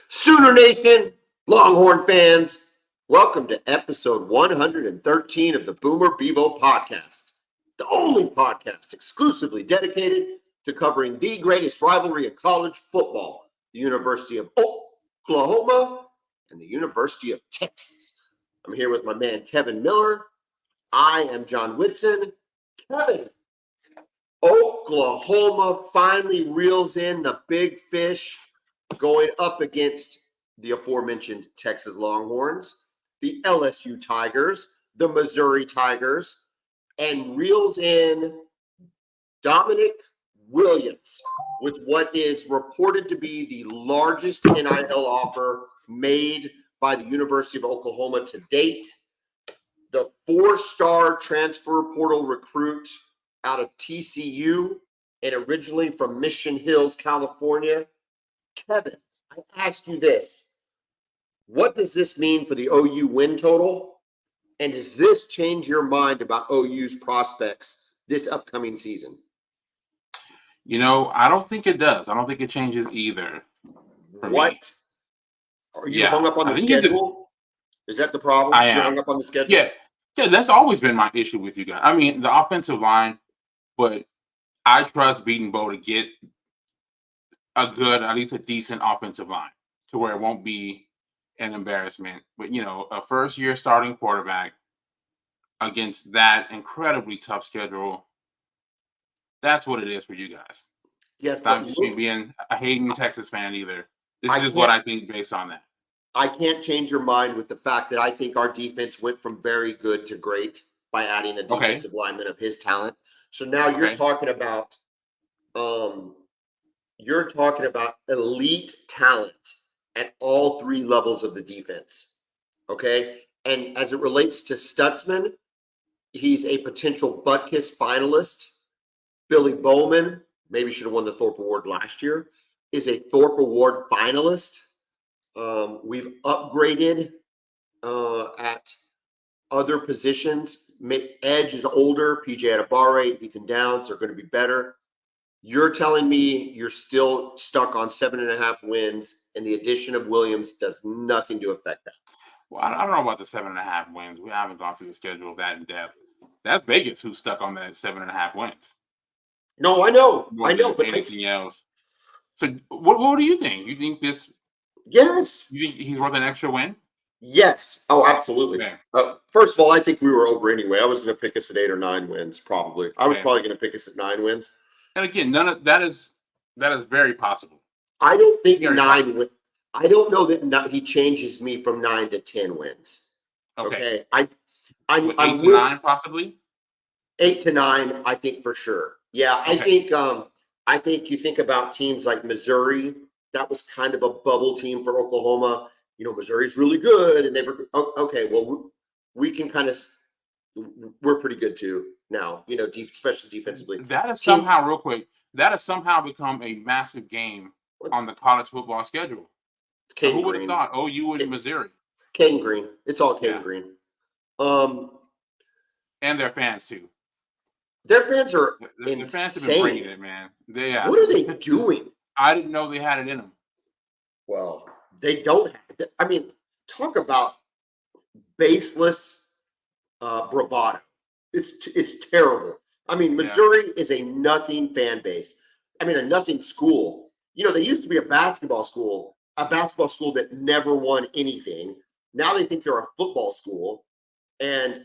Sooner Nation, Longhorn fans, welcome to episode 113 of the Bevo Podcast, the only podcast exclusively dedicated to covering the greatest rivalry in college football, the University of Oklahoma and the University of Texas. I'm here with my man, Kevin Miller. I am John Whitson. Kevin, Oklahoma finally reels in the big fish going up against the aforementioned Texas Longhorns, the LSU Tigers, the Missouri Tigers, and reels in Damonic Williams with what is reported to be the largest NIL offer made by the University of Oklahoma to date. The four-star transfer portal recruit out of TCU and originally from Mission Hills, California. Kevin, I asked you this. What does this mean for the OU win total? And does this change your mind about OU's prospects this upcoming season? You know, I don't think it does. I don't think it changes either. What? Are you hung up on the schedule? Is that the problem? I am. You're hung up on the schedule? Yeah, that's always been my issue with you guys. I mean, the offensive line, but I trust Beaton Bow to get a good, at least a decent offensive line to where it won't be an embarrassment. But, you know, a first-year starting quarterback against that incredibly tough schedule, that's what it is for you guys. Yes, not just me being a hating Texas fan either. This is just what I think based on that. I can't change your mind with the fact that I think our defense went from very good to great by adding a defensive lineman of his talent. So now you're talking about elite talent at all three levels of the defense. Okay. And as it relates to Stutzman, he's a potential Butkus finalist. Billy Bowman, maybe should have won the Thorpe Award last year, is a Thorpe Award finalist. We've upgraded at other positions. Edge is older. PJ Adebawore, Ethan Downs are going to be better. You're telling me you're still stuck on 7.5 wins, and the addition of Williams does nothing to affect that? Well, I don't know about the 7.5 wins. We haven't gone through the schedule of that in depth. That's Vegas who's stuck on that 7.5 wins. No, I know. But anything else. So, what do you think? You think this? Yes. You think he's worth an extra win? Yes. Oh, absolutely. First of all, I think we were over anyway. I was going to pick us at 8 or 9 wins, probably. I was probably going to pick us at 9 wins. And again, none of that is very possible. I don't think 9 wins. I don't know that he changes me from 9 to 10 wins. Okay. I'm 8 to 9 possibly. 8 to 9, I think for sure. Yeah, I think you think about teams like Missouri. That was kind of a bubble team for Oklahoma. You know, Missouri's really good, and we can kind of we're pretty good too now. You know, especially defensively. That is somehow real quick. That has somehow become a massive game on the college football schedule. Who would have thought? OU and Missouri. Caden Green. It's all Caden Green. And their fans too. Their fans are insane. The fans have been bringing it, man. What are they doing? I didn't know they had it in them. Well, they don't have it. I mean, talk about baseless bravado. It's terrible. I mean, Missouri is a nothing fan base. I mean, a nothing school. You know, they used to be a basketball school that never won anything. Now they think they're a football school, and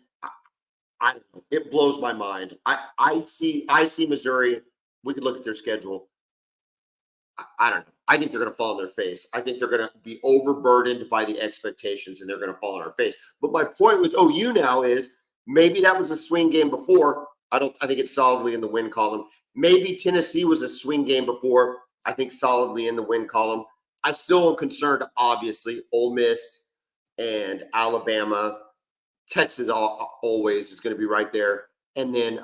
it blows my mind. I see Missouri. We could look at their schedule. I don't know. I think they're going to fall on their face. I think they're going to be overburdened by the expectations, and they're going to fall on our face. But my point with OU now is maybe that was a swing game before. I think it's solidly in the win column. Maybe Tennessee was a swing game before. I think solidly in the win column. I still am concerned, obviously, Ole Miss and Alabama. Texas always is going to be right there. And then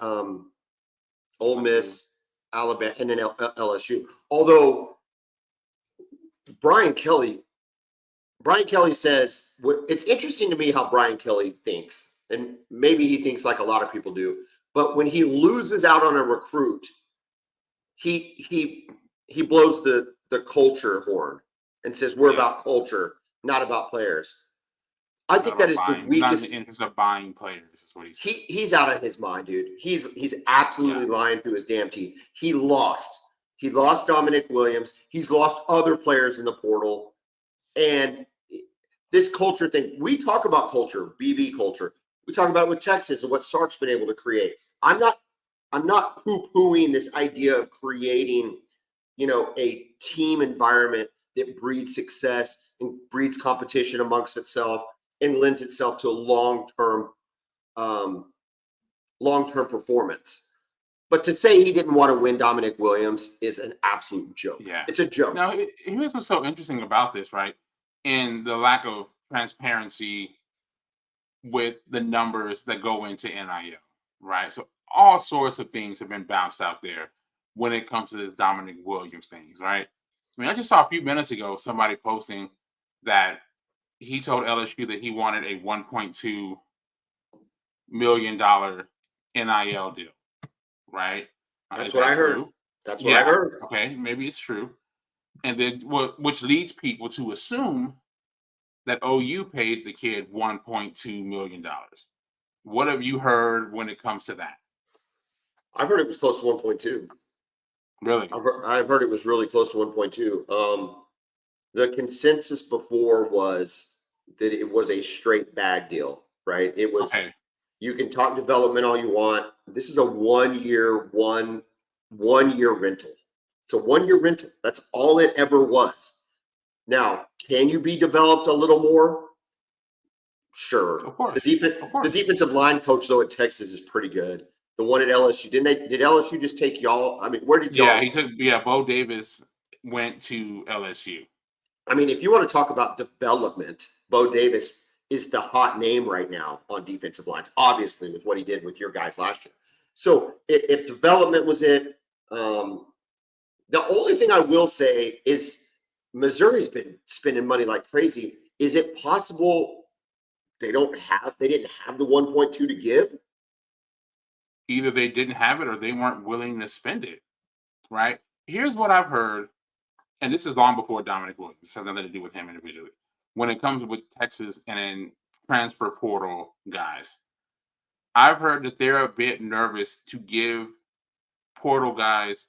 Ole Miss, Alabama, and then LSU. Although Brian Kelly says, it's interesting to me how Brian Kelly thinks, and maybe he thinks like a lot of people do, but when he loses out on a recruit, he blows the culture horn and says we're Yeah. about culture, not about players. I think that is the Not in weakest. the interest of buying players, is what he said. He's out of his mind, dude. He's absolutely lying through his damn teeth. He lost Domonic Williams. He's lost other players in the portal. And this culture thing, we talk about culture, BV culture. We talk about it with Texas and what Sark's been able to create. I'm not poo-pooing this idea of creating, a team environment that breeds success and breeds competition amongst itself and lends itself to a long-term performance. But to say he didn't want to win Damonic Williams is an absolute joke. Yeah. It's a joke. Now, here's what's so interesting about this, right? In the lack of transparency with the numbers that go into NIL, right? So all sorts of things have been bounced out there when it comes to the Damonic Williams things, right? I mean, I just saw a few minutes ago somebody posting that he told LSU that he wanted a $1.2 million NIL deal, right? That's Is what that I heard. true? That's what I heard. Okay, maybe it's true. And then which leads people to assume that OU paid the kid $1.2 million. What have you heard when it comes to that? I've heard it was close to 1.2. Really? I've heard it was really close to 1.2. The consensus before was that it was a straight bag deal, right? It was, Okay. You can talk development all you want. This is a 1 year, one year rental. It's a 1 year rental. That's all it ever was. Now, can you be developed a little more? Sure. Of course. The defensive line coach though at Texas is pretty good. The one at LSU, did LSU just take y'all? I mean, where did y'all? Bo Davis went to LSU. I mean, if you want to talk about development, Bo Davis is the hot name right now on defensive lines, obviously, with what he did with your guys last year. So if development was it, the only thing I will say is Missouri's been spending money like crazy. Is it possible they didn't have the 1.2 to give? Either they didn't have it or they weren't willing to spend it, right? Here's what I've heard, and this is long before Damonic Williams. This has nothing to do with him individually. When it comes with Texas and transfer portal guys, I've heard that they're a bit nervous to give portal guys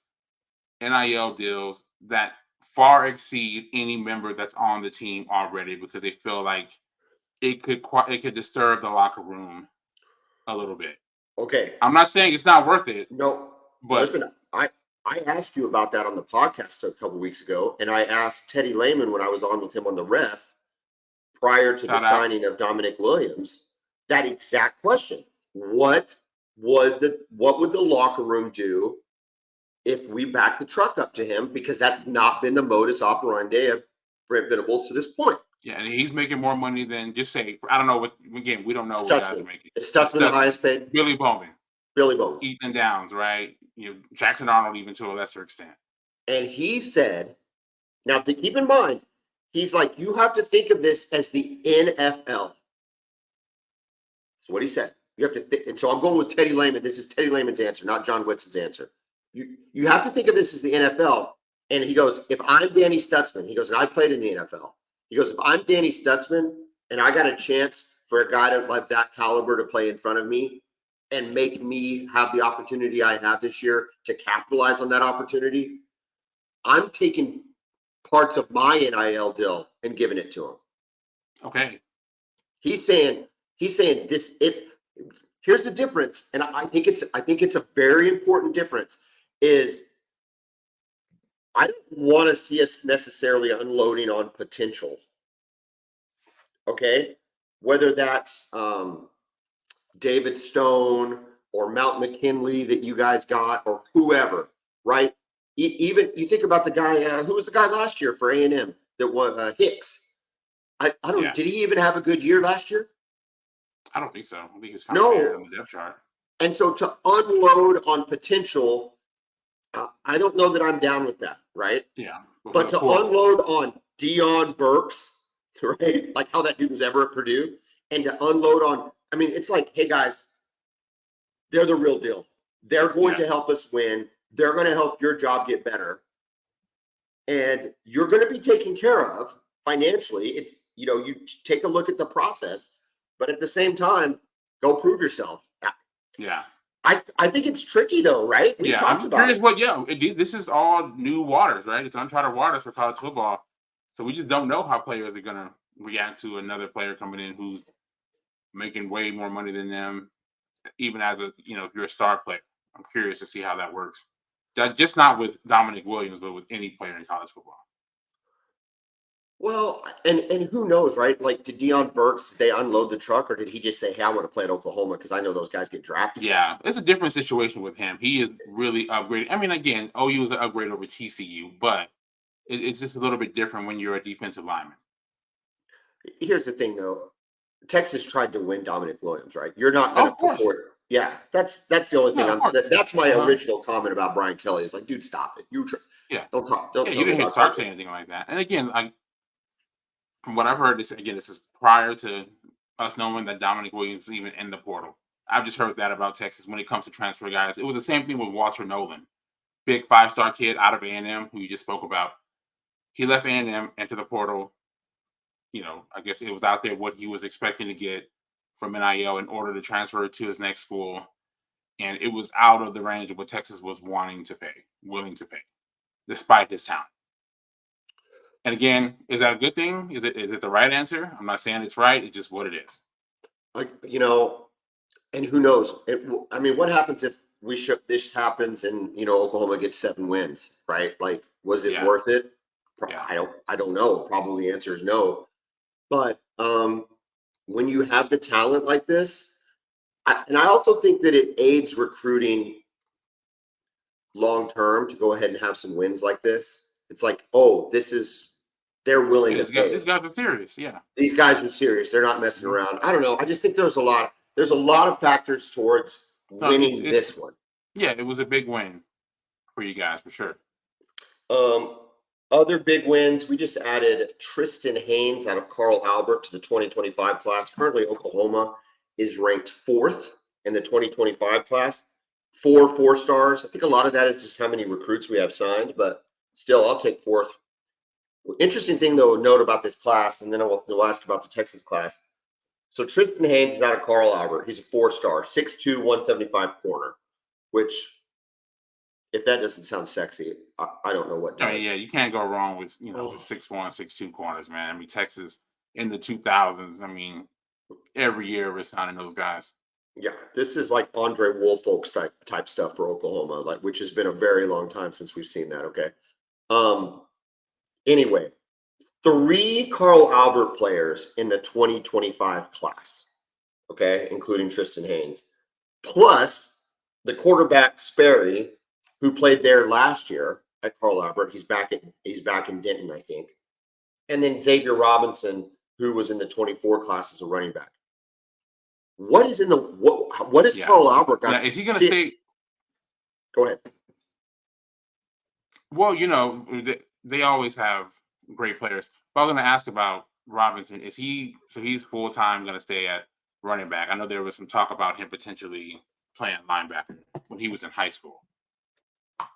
NIL deals that far exceed any member that's on the team already because they feel like it could disturb the locker room a little bit. Okay. I'm not saying it's not worth it. No, but listen, I asked you about that on the podcast a couple weeks ago, and I asked Teddy Lehman when I was on with him on the ref prior to the signing of Damonic Williams that exact question. What would the locker room do if we back the truck up to him? Because that's not been the modus operandi of Brent Venables to this point. Yeah, and he's making more money than just say, I don't know what, again, we don't know what guys are making. It's Stutzman, the highest paid. Billy Bowman. Ethan Downs, right? Jackson Arnold even to a lesser extent. And he said, now to keep in mind, he's like, you have to think of this as the NFL. That's what he said. You have to think, and so I'm going with Teddy Lehman. This is Teddy Lehman's answer, not John Whitson's answer. You have to think of this as the NFL. And he goes, if I'm Danny Stutzman, he goes, and I played in the NFL. He goes, if I'm Danny Stutzman and I got a chance for a guy like that caliber to play in front of me and make me have the opportunity I have this year to capitalize on that opportunity, I'm taking parts of my NIL deal and giving it to him. Okay. He's saying this. Here's the difference, and I think it's a very important difference. Is I don't want to see us necessarily unloading on potential. Okay, whether that's David Stone or Mount McKinley that you guys got or whoever, right? Even you think about the guy who was the guy last year for A&M that was Hicks. I don't. Yeah. Did he even have a good year last year? I don't think so. I think he was kind of fair on the depth chart. And so to unload on potential, I don't know that I'm down with that, right? Yeah. But to unload on Deion Burks, right? Like how that dude was ever at Purdue, and to unload on, I mean, it's like, hey guys, they're the real deal. They're going to help us win. They're going to help your job get better. and you're going to be taken care of financially. It's, you take a look at the process, but at the same time, go prove yourself. Yeah. I think it's tricky though, right? We I'm talked just about curious it. this is all new waters, right? It's uncharted waters for college football. So we just don't know how players are going to react to another player coming in who's making way more money than them, even as if you're a star player. I'm curious to see how that works. Just not with Dominic Williams, but with any player in college football. Well, and who knows, right? Like, did Deion Burks, they unload the truck, or did he just say, "Hey, I want to play at Oklahoma because I know those guys get drafted"? Yeah, it's a different situation with him. He is really upgraded. I mean, again, OU is an upgrade over TCU, but it's just a little bit different when you're a defensive lineman. Here's the thing, though. Texas tried to win Dominic Williams, right? You're not going to purport. Yeah, that's the only thing. That's my original comment about Brian Kelly. Is like, dude, stop it. Don't talk. Don't. Yeah, tell you me didn't about start saying anything like that. And again, from what I've heard, this is prior to us knowing that Dominic Williams is even in the portal. I've just heard that about Texas when it comes to transfer guys. It was the same thing with Walter Nolan, big 5-star kid out of A&M who you just spoke about. He left A&M, entered the portal. I guess it was out there what he was expecting to get from NIL in order to transfer to his next school. And it was out of the range of what Texas was willing to pay, despite his talent. And again, is that a good thing? Is it the right answer? I'm not saying it's right. It's just what it is. And who knows? I mean, what happens if this happens and Oklahoma gets 7 wins, right? Like, was it worth it? Yeah. I don't know. Probably the answer is no. But when you have the talent like this, and I also think that it aids recruiting long term to go ahead and have some wins like this. It's like, oh, they're willing to pay. These guys are serious. Yeah. These guys are serious. They're not messing around. I don't know. I just think there's a lot of factors towards winning this one. Yeah, it was a big win for you guys for sure. Other big wins, we just added Tristan Haynes out of Carl Albert to the 2025 class. Currently, Oklahoma is ranked 4th in the 2025 class. 4 stars. I think a lot of that is just how many recruits we have signed, but still, I'll take 4th. Interesting thing, though, note about this class, and then we'll ask about the Texas class. So Tristan Haynes is out of Carl Albert. He's a 4-star, 6'2", 175 corner, which, if that doesn't sound sexy, I don't know what does. I mean, yeah, you can't go wrong with, the 6'1", 6'2" corners, man. I mean, Texas in the 2000s, I mean, every year we're signing those guys. Yeah, this is like Andre Woolfolk's type stuff for Oklahoma, which has been a very long time since we've seen that, okay? Anyway, 3 Carl Albert players in the 2025 class, okay, including Tristan Haynes, plus the quarterback Sperry, who played there last year at Carl Albert. He's back in Denton, I think. And then Xavier Robinson, who was in the 24 class as a running back. What is Carl Albert got? Yeah, is he going to stay? Go ahead. Well, they always have great players. But I was going to ask about Robinson. So he's full-time going to stay at running back? I know there was some talk about him potentially playing linebacker when he was in high school. I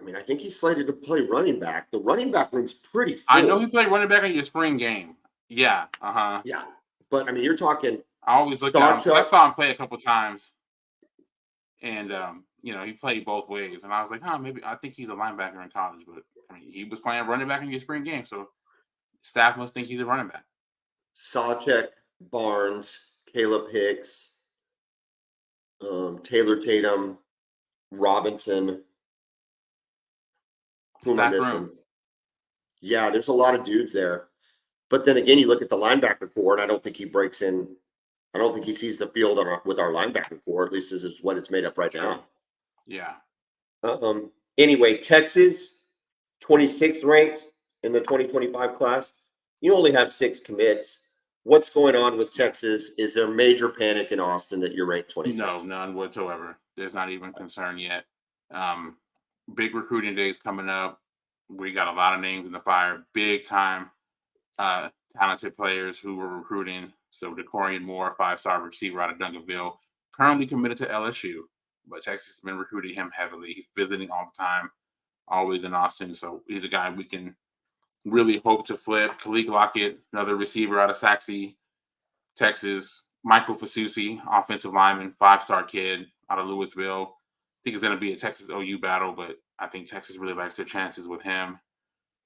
mean, I think he's slated to play running back. The running back room's pretty full. I know he played running back in your spring game. Yeah. Yeah. But I mean, you're talking. I always look at him. I saw him play a couple times, and he played both ways. And I was like, maybe I think he's a linebacker in college, but I mean, he was playing running back in your spring game, so staff must think he's a running back. Sawcheck, Barnes, Caleb Hicks, Taylor Tatum, Robinson. Who am I missing? Yeah, there's a lot of dudes there. But then again, you look at the linebacker core, and I don't think he breaks in. I don't think he sees the field with our linebacker core. At least this is what it's made up right now. Yeah. Anyway, Texas, 26th ranked in the 2025 class. You only have 6 commits. What's going on with Texas? Is there major panic in Austin that you're ranked 26th? No, none whatsoever. There's not even concern yet. Big recruiting days coming up. We got a lot of names in the fire. Big time talented players who were recruiting. So DeCorian Moore, 5-star receiver out of Duncanville, currently committed to LSU, but Texas has been recruiting him heavily. He's visiting all the time. always in Austin. So he's a guy we can really hope to flip. Khalid Lockett, another receiver out of Saxe, Texas. Michael Fasusi, offensive lineman, 5-star kid out of Louisville. I think it's going to be a Texas OU battle, but I think Texas really likes their chances with him.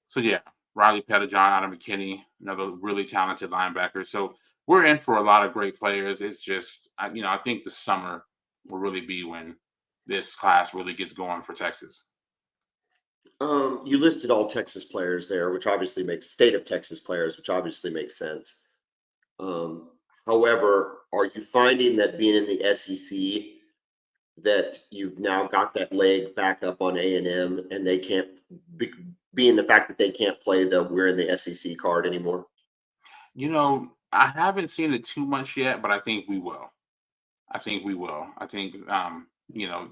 So, yeah, Riley Pettijohn out of McKinney, another really talented linebacker. So we're in for a lot of great players. It's just, I think the summer will really be when this class really gets going for Texas. You listed all Texas players there, which obviously makes state of Texas players, which obviously makes sense. However, are you finding that being in the SEC that you've now got that leg back up on A&M and they can't being the fact that they can't play the we're in the SEC card anymore? I haven't seen it too much yet, but I think we will. I think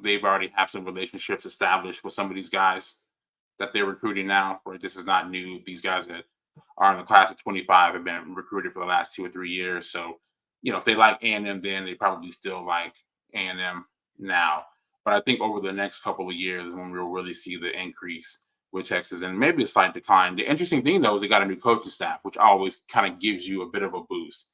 they've already have some relationships established with some of these guys that they're recruiting now. Right, this is not new. These guys that are in the class of 25 have been recruited for the last 2 or 3 years. So, if they like A&M then, they probably still like A&M now. But I think over the next couple of years is when we'll really see the increase with Texas and maybe a slight decline. The interesting thing, though, is they got a new coaching staff, which always kind of gives you a bit of a boost,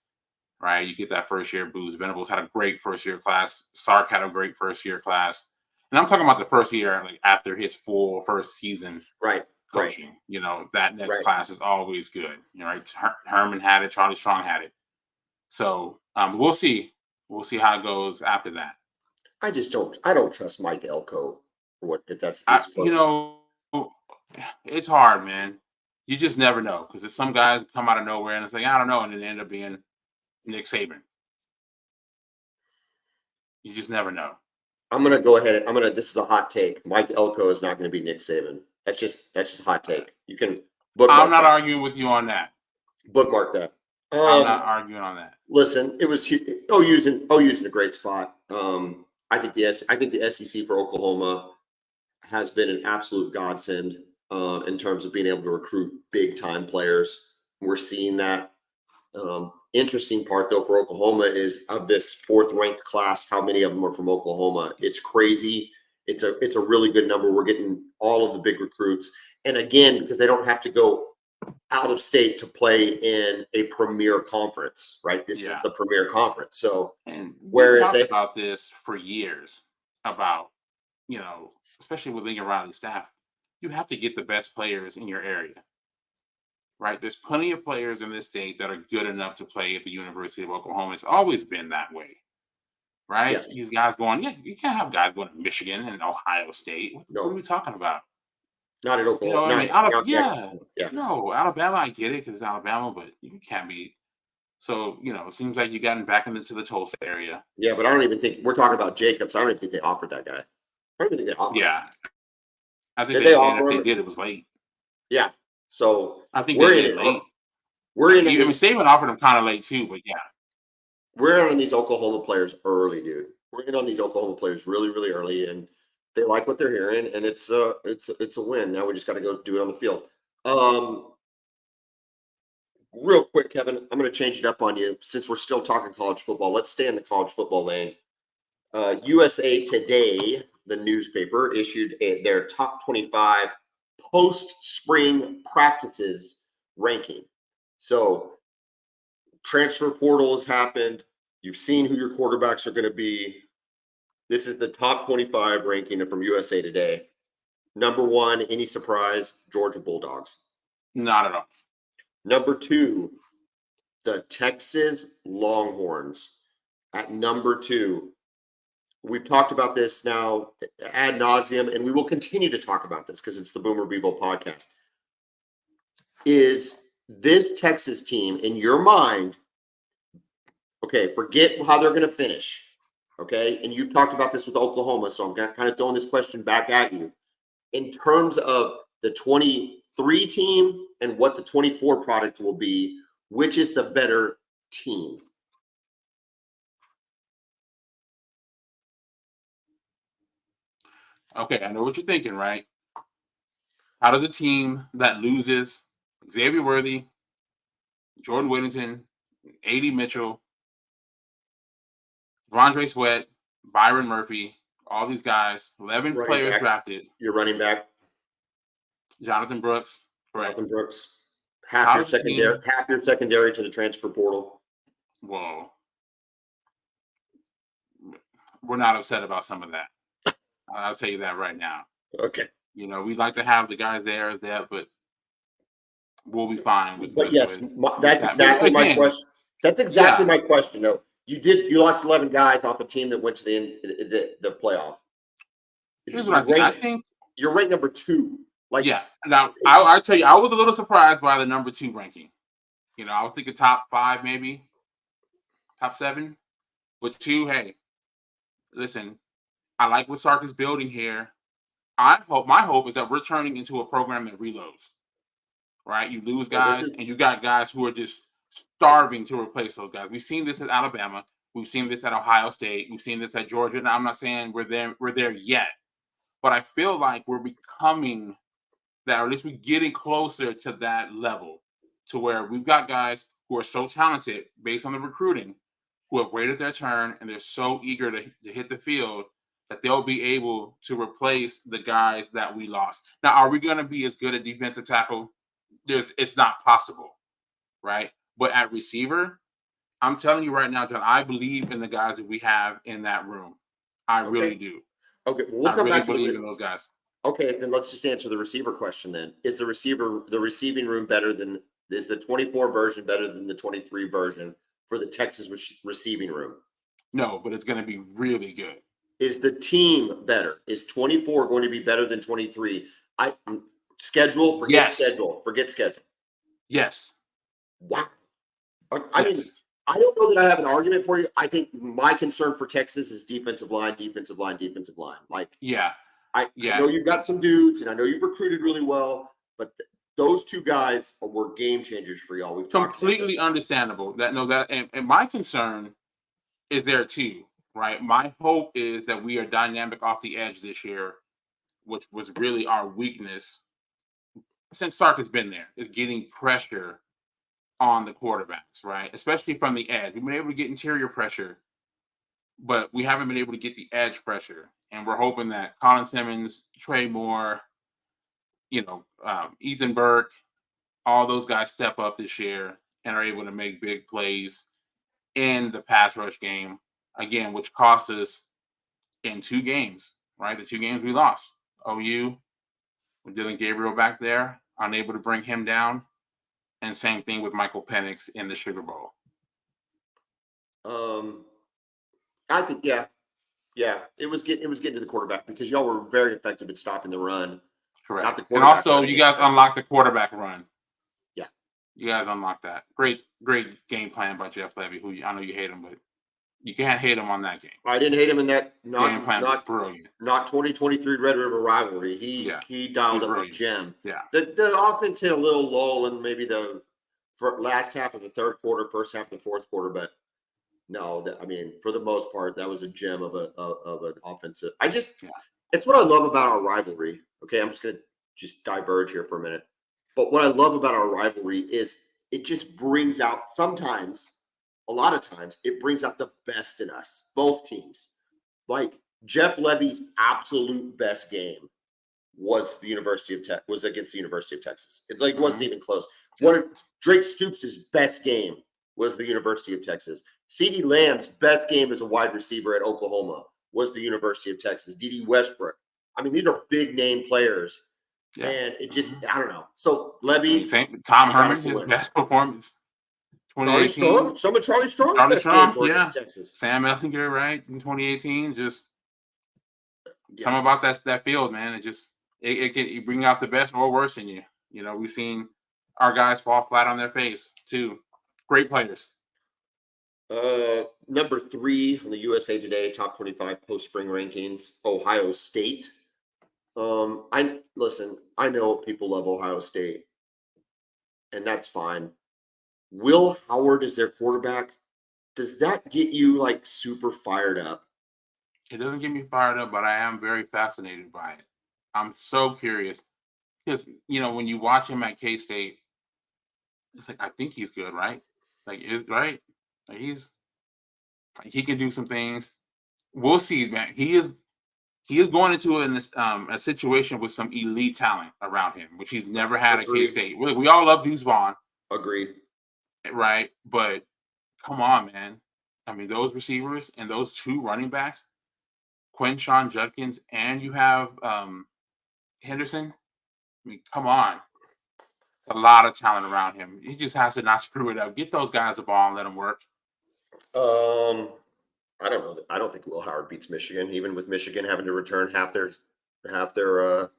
right? You get that first-year boost. Venables had a great first-year class. Sark had a great first-year class. And I'm talking about the first year, like after his full first season Right. coaching. That next Right. class is always good. Right? Herman had it. Charlie Strong had it. So we'll see. We'll see how it goes after that. I don't trust Mike Elko for what if that's his first. It's hard, man. You just never know because there's some guys come out of nowhere and it's like, I don't know, and then they end up being Nick Saban. You just never know. I'm gonna go ahead. This is a hot take. Mike Elko is not going to be Nick Saban. That's just a hot take. You can bookmark I'm not that. arguing with you on that. Bookmark that. I'm not arguing on that. Listen, it was OU's in a great spot. I think the SEC for Oklahoma has been an absolute godsend in terms of being able to recruit big time players. We're seeing that. Interesting part though for Oklahoma is of this 4th ranked class, how many of them are from Oklahoma? It's crazy. It's a really good number. We're getting all of the big recruits, and again, because they don't have to go out of state to play in a premier conference, right? This is the premier conference. So, and whereas they talked about this for years, about especially with Lincoln Riley staff, you have to get the best players in your area. Right, there's plenty of players in this state that are good enough to play at the University of Oklahoma. It's always been that way, right? Yes. These guys you can't have guys going to Michigan and Ohio State. What are we talking about? Not at Oklahoma. No, Alabama, I get it because it's Alabama, but you can't be. So, it seems like you gotten back into the Tulsa area. Yeah, but I don't even think we're talking about Jacobs. I don't even think they offered that guy. I don't even think they offered. Yeah, I think if they did, it was late. Yeah. So I think they did late. Saban offered them kind of late too, but yeah. We're in on these Oklahoma players early, dude. We're in on these Oklahoma players really, really early, and they like what they're hearing, and it's a win. Now we just got to go do it on the field. Real quick, Kevin, I'm going to change it up on you since we're still talking college football. Let's stay in the college football lane. USA Today, the newspaper, issued their top 25 post-spring practices ranking. So transfer portal has happened. You've seen who your quarterbacks are going to be. This is the top 25 ranking from USA Today. Number 1, any surprise, Georgia Bulldogs? Not at all. Number 2, the Texas Longhorns at number 2. We've talked about this now ad nauseum, and we will continue to talk about this because it's the Boomer Bevo podcast. Is this Texas team, in your mind, okay, forget how they're going to finish, okay? And you've talked about this with Oklahoma, so I'm kind of throwing this question back at you. In terms of the 23 team and what the 24 product will be, which is the better team? Okay, I know what you're thinking, right? How does a team that loses Xavier Worthy, Jordan Whittington, A.D. Mitchell, Rondre Sweat, Byron Murphy, all these guys, 11 players drafted. Your running back? Jonathan Brooks, correct. Jonathan Brooks. How Half your does the secondary, team? half your secondary to the transfer portal. Whoa, we're not upset about some of that. I'll tell you that right now. Okay. We'd like to have the guys there, but we'll be fine with But yes, that's that. But exactly my again, question. That's exactly yeah, my question. No, you lost 11 guys off a team that went to the playoff. here's what I think. I think, You're ranked number 2. Like, yeah. Now, I tell you, I was a little surprised by the number 2 ranking. I was thinking top 5, maybe top 7. But 2, hey, listen, I like what Sark is building here. My hope is that we're turning into a program that reloads. Right? You lose well, this guys, is and you got guys who are just starving to replace those guys. We've seen this at Alabama. We've seen this at Ohio State. We've seen this at Georgia. Now, I'm not saying we're there yet, but I feel like we're becoming that, or at least we're getting closer to that level, to where we've got guys who are so talented based on the recruiting, who have waited their turn, and they're so eager to hit the field that they'll be able to replace the guys that we lost. Now, are we going to be as good at defensive tackle? It's not possible, right? But at receiver, I'm telling you right now, John, I believe in the guys that we have in that room. I really do. Okay, well, we'll I come really back to believe in those guys. Okay, then let's just answer the receiver question then. Is the receiving room better than is the 24 version better than the 23 version for the Texas receiving room? No, but it's going to be really good. Is the team better? Is 24 going to be better than 23? Forget schedule. Yes. Wow. I mean, I don't know that I have an argument for you. I think my concern for Texas is defensive line. Like, yeah. I know you've got some dudes, and I know you've recruited really well, but those 2 guys were game changers for y'all. We've talked completely understandable. And my concern is there too, right? My hope is that we are dynamic off the edge this year, which was really our weakness since Sark has been there, is getting pressure on the quarterbacks, right? Especially from the edge. We've been able to get interior pressure, but we haven't been able to get the edge pressure. And we're hoping that Colin Simmons, Trey Moore, Ethan Burke, all those guys step up this year and are able to make big plays in the pass rush game, again, which cost us in 2 games, right? The 2 games we lost. OU, with Dylan Gabriel back there, unable to bring him down. And same thing with Michael Penix in the Sugar Bowl. I think, yeah, it was getting to the quarterback because y'all were very effective at stopping the run. Correct. And also, you guys unlocked the quarterback run. Yeah, you guys unlocked that. Great game plan by Jeff Levy, who I know you hate him, but you can't hate him on that game. I didn't hate him in that. Game plan was brilliant. Not 2023 Red River rivalry. He dialed up a gem. Yeah. The offense hit a little lull in maybe the last half of the third quarter, first half of the fourth quarter, but no, for the most part, that was a gem of an offensive. It's what I love about our rivalry. Okay, I'm just gonna diverge here for a minute. But what I love about our rivalry is it just brings out a lot of times, it brings out the best in us, both teams. Like Jeff Levy's absolute best game was against the University of Texas. It wasn't even close. Drake Stoops' best game was the University of Texas. CeeDee Lamb's best game as a wide receiver at Oklahoma was the University of Texas. D.D. Westbrook. These are big name players. Yeah. And it just, I don't know. So Levy, Tom Herman, his best performance. Charlie Strong, some of Charlie Strong's best games were against Texas. Sam Ehlinger, right, in 2018. Just something about that field, man. It can bring out the best or worse in you. We've seen our guys fall flat on their face too. Great players. Number 3 on the USA Today top 25 post spring rankings, Ohio State. I know people love Ohio State, and that's fine. Will Howard is their quarterback. Does that get you super fired up? It doesn't get me fired up, but I am very fascinated by it. I'm so curious because when you watch him at K-State, it's I think he's good, right? He can do some things. We'll see, man. he is going into a situation with some elite talent around him, which he's never had at Agreed. K-State. We all love Deuce Vaughn, Agreed. right? But come on, man. I mean, those receivers and those two running backs, Quinshon Judkins, and you have Henderson. I mean, come on. A lot of talent around him. He just has to not screw it up. Get those guys the ball and let them work. I don't know. I don't think Will Howard beats Michigan, even with Michigan having to return half their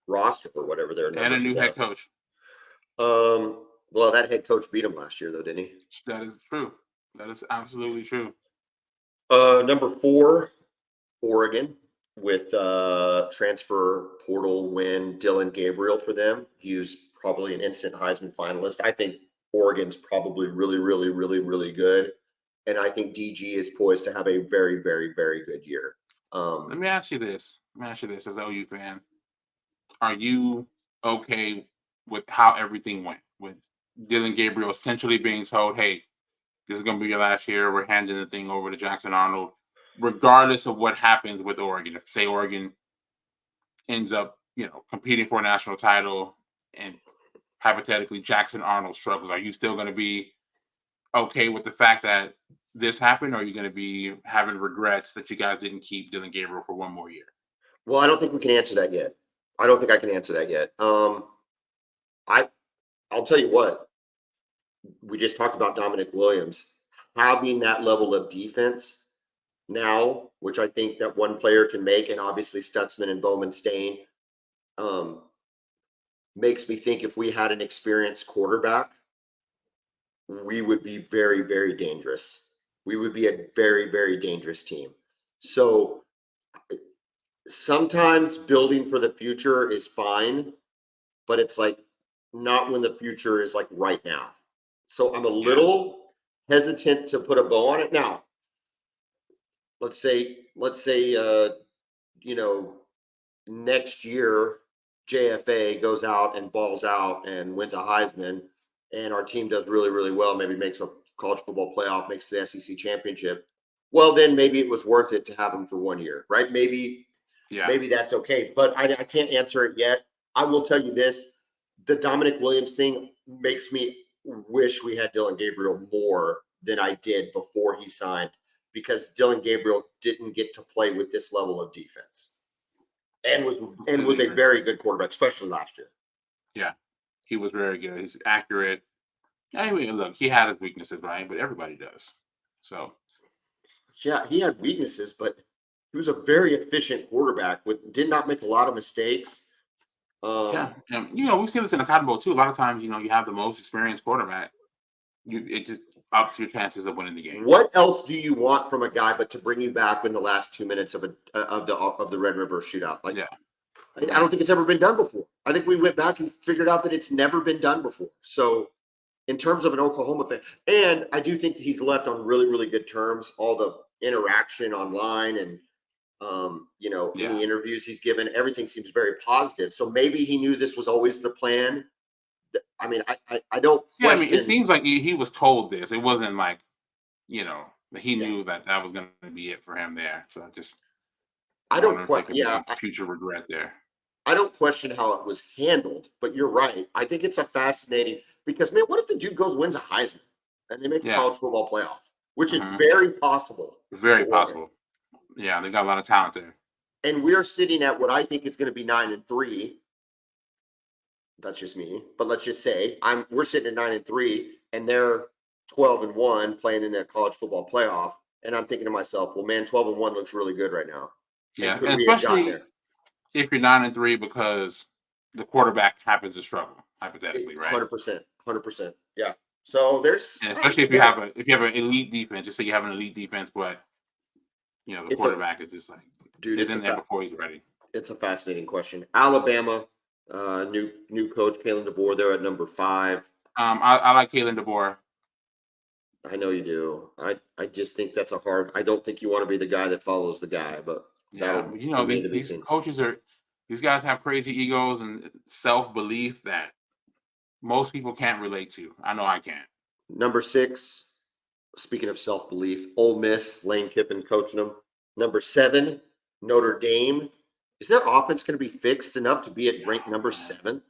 roster or whatever their And a numbers new are. head coach. Well, that head coach beat him last year, though, didn't he? That is true. That is absolutely true. Number 4, Oregon, with transfer portal win Dylan Gabriel for them. He was probably an instant Heisman finalist. I think Oregon's probably really, really, really, really good. And I think DG is poised to have a very, very, very good year. Let me ask you this. As an OU fan. Are you okay with how everything went? With Dylan Gabriel essentially being told, hey, this is going to be your last year. We're handing the thing over to Jackson Arnold, regardless of what happens with Oregon. If, say, Oregon ends up, competing for a national title and hypothetically Jackson Arnold struggles, are you still going to be okay with the fact that this happened, or are you going to be having regrets that you guys didn't keep Dylan Gabriel for one more year? Well, I don't think we can answer that yet. I don't think I can answer that yet. I'll tell you what. We just talked about Damonic Williams having that level of defense now, which I think that one player can make, and obviously Stutzman and Bowman Stain, makes me think if we had an experienced quarterback, we would be very, very dangerous. We would be a very, very dangerous team. So sometimes building for the future is fine, but it's like not when the future is like right now. So I'm a little hesitant to put a bow on it. Now, let's say, next year JFA goes out and balls out and wins a Heisman, and our team does really, really well, maybe makes a college football playoff, makes the SEC championship. Well, then maybe it was worth it to have him for 1 year, right? Maybe that's okay, but I can't answer it yet. I will tell you this: the Damonic Williams thing makes me wish we had Dylan Gabriel more than I did before he signed, because Dylan Gabriel didn't get to play with this level of defense, and was a very good quarterback, especially last year. Yeah, he was very good. He's accurate. I mean, look, he had his weaknesses, right? But everybody does. So yeah, he had weaknesses, but he was a very efficient quarterback. Did not make a lot of mistakes. And we've seen this in the Cotton Bowl too. A lot of times, you have the most experienced quarterback. It just ups your chances of winning the game. What else do you want from a guy but to bring you back in the last 2 minutes of the Red River shootout? I don't think it's ever been done before. I think we went back and figured out that it's never been done before. So, in terms of an Oklahoma fan, and I do think that he's left on really, really good terms. All the interaction online and any interviews he's given, everything seems very positive. So maybe he knew this was always the plan. I mean, I don't question. It seems like he was told this. It wasn't like, that he knew that was going to be it for him there. So I don't question. Some future regret there. I don't question how it was handled, but you're right. I think it's a fascinating, because man, what if the dude wins a Heisman and they make a college football playoff, which is very possible. Very possible. Yeah, they got a lot of talent there. And we're sitting at what I think is going to be 9-3. That's just me, but let's just say we're sitting at 9-3, and they're 12-1 playing in the college football playoff. And I'm thinking to myself, well, man, 12-1 looks really good right now. Yeah, and especially if you're 9-3, because the quarterback happens to struggle, hypothetically, right? 100%. Yeah. So there's, and especially if you have an elite defense. Just say you have an elite defense, but the quarterback is just like, dude, it's in there before he's ready. It's a fascinating question. Alabama, new coach Kalen DeBoer. They're at number 5. I like Kalen DeBoer. I know you do. I just think that's I don't think you want to be the guy that follows the guy, but these coaches these guys have crazy egos and self-belief that most people can't relate to. I know I can't. Number 6, speaking of self-belief, Ole Miss, Lane Kiffin coaching them. Number 7, Notre Dame. Is their offense going to be fixed enough to be at rank number 7?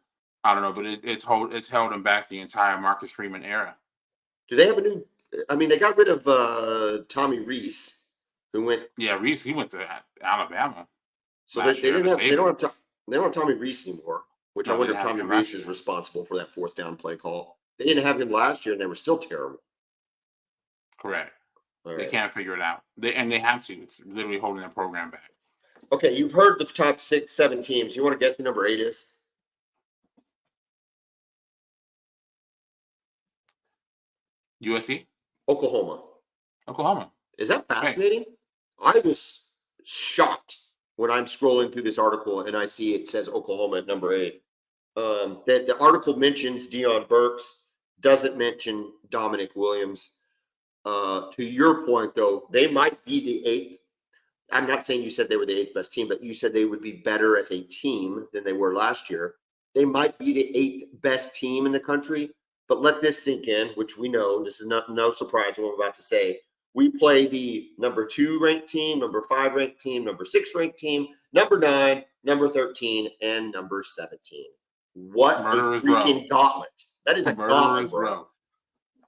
I don't know, but it's held them back the entire Marcus Freeman era. Do they have a new? I mean, they got rid of Tommy Reese, who went. Yeah, Reese, he went to Alabama. So they don't have Tommy Reese anymore. Which I wonder if Tommy Reese is responsible for that 4th down play call. They didn't have him last year, and they were still terrible. Correct. All They right. can't figure it out. They have to. It's literally holding their program back. Okay, you've heard the top 6, 7 teams. You want to guess who number 8 is? USC? Oklahoma. Oklahoma. Is that fascinating? I was shocked when I'm scrolling through this article and I see it says Oklahoma at number 8. That the article mentions Deion Burks, doesn't mention Damonic Williams. To your point, though, they might be the 8th. I'm not saying you said they were the 8th best team, but you said they would be better as a team than they were last year. They might be the 8th best team in the country, but let this sink in, which we know, this is no surprise what I'm about to say. We play the number 2 ranked team, number 5 ranked team, number 6 ranked team, number 9, number 13, and number 17. What Murderer's a freaking row. gauntlet. That is a gauntlet, bro. Row.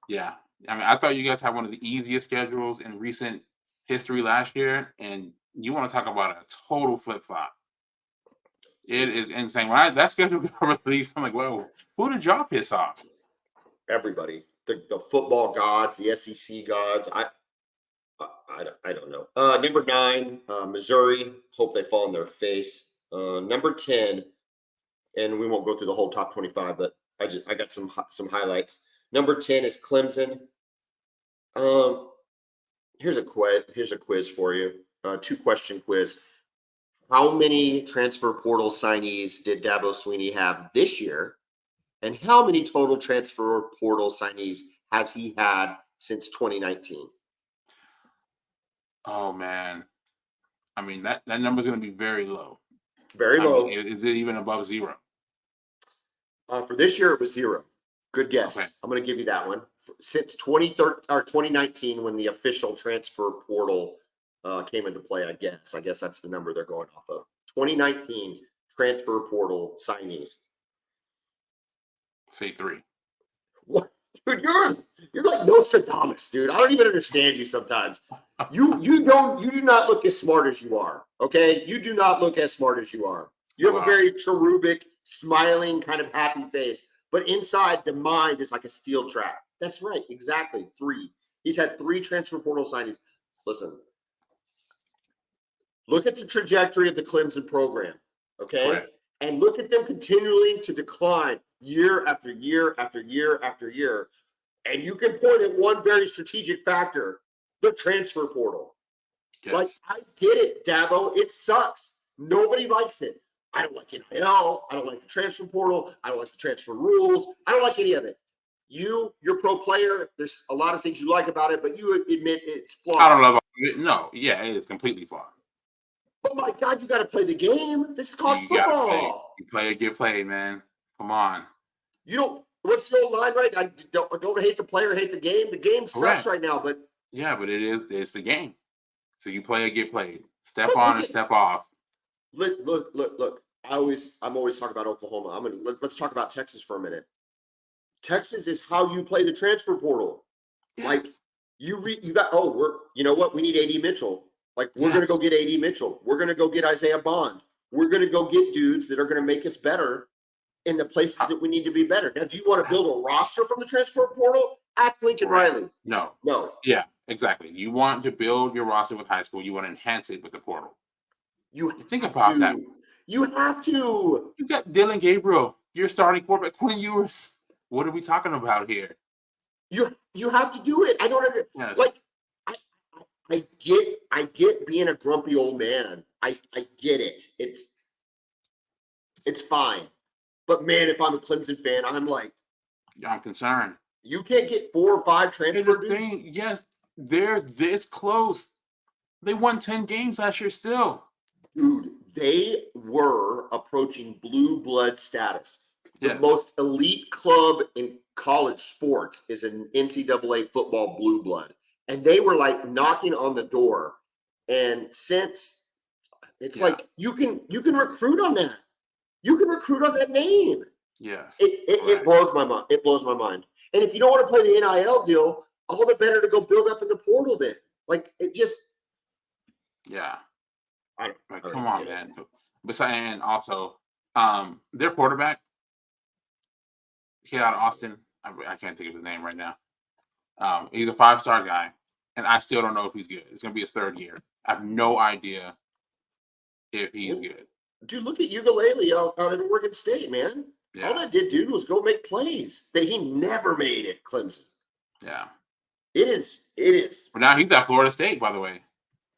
Yeah. I mean, I thought you guys had one of the easiest schedules in recent history last year, and you want to talk about a total flip-flop. It is insane. When that schedule got released, I'm like, whoa, who did y'all piss off? Everybody. The football gods, the SEC gods. I don't know. Number 9, Missouri. Hope they fall on their face. Number 10, and we won't go through the whole top 25, but I got some highlights. Number 10 is Clemson. Here's a quiz for you. 2-question quiz. How many transfer portal signees did Dabo Swinney have this year? And how many total transfer portal signees has he had since 2019? Oh, man. I mean, that number is going to be very low. Very low. I mean, is it even above 0? For this year, it was 0. Good guess. Okay. I'm going to give you that one. Since 2019, when the official transfer portal came into play, I guess that's the number they're going off of. 2019 transfer portal signees. Say 3. What? Dude, you're like Nostradamus, dude. I don't even understand you sometimes. You do not look as smart as you are. Okay, you do not look as smart as you are. You have a very cherubic, smiling, kind of happy face, but inside the mind is like a steel trap. That's right, exactly 3. He's had 3 transfer portal signings. Listen, look at the trajectory of the Clemson program. Okay. Correct. And look at them continuing to decline year after year after year after year. And you can point at one very strategic factor, the transfer portal. Yes. Like, I get it, Dabo. It sucks. Nobody likes it. I don't like NIL. I don't like the transfer portal. I don't like the transfer rules. I don't like any of it. You're pro player. There's a lot of things you like about it, but you admit it's flawed. I don't love it. No, yeah, it is completely flawed. Oh my God, you got to play the game. This is called football. You play or get played, man. Come on. You don't. What's the old line, right? I don't hate the player, hate the game. The game sucks right now, but yeah, but it's the game. So you play or get played. Step on and step off. Look. I'm always talking about Oklahoma. Let's talk about Texas for a minute. Texas is how you play the transfer portal. Yes. Like you got. You know what? We need AD Mitchell. Like, we're going to go get AD Mitchell. We're going to go get Isaiah Bond. We're going to go get dudes that are going to make us better in the places that we need to be better. Now, do you want to build a roster from the transfer portal? Ask Lincoln Riley. No. No. Yeah, exactly. You want to build your roster with high school. You want to enhance it with the portal. You think about that. You have to. You got Dylan Gabriel. You're starting quarterback. Quinn Ewers. What are we talking about here? You have to do it. I don't understand. Yes. Like, I get being a grumpy old man. I get it. It's fine. But man, if I'm a Clemson fan, I'm like, I'm concerned. You can't get 4 or 5 transfer dudes. Yes, they're this close. They won 10 games last year still. Dude, they were approaching blue blood status. The Yes. most elite club in college sports is an NCAA football blue blood. And they were like knocking on the door. And since It's like you can recruit on that. You can recruit on that name. Yes. It blows my mind. It blows my mind. And if you don't want to play the NIL deal, all the better to go build up in the portal then. Like it just. Yeah. I don't come on, man. Besides, and also, their quarterback, kid out of Austin. I can't think of his name right now. He's a 5-star guy, and I still don't know if he's good. It's gonna be his 3rd year. I have no idea if he's good. Dude, look at Ukulele out at Oregon State, man. Yeah. All that dude was go make plays that he never made at Clemson. Yeah. It is. But now he's at Florida State, by the way.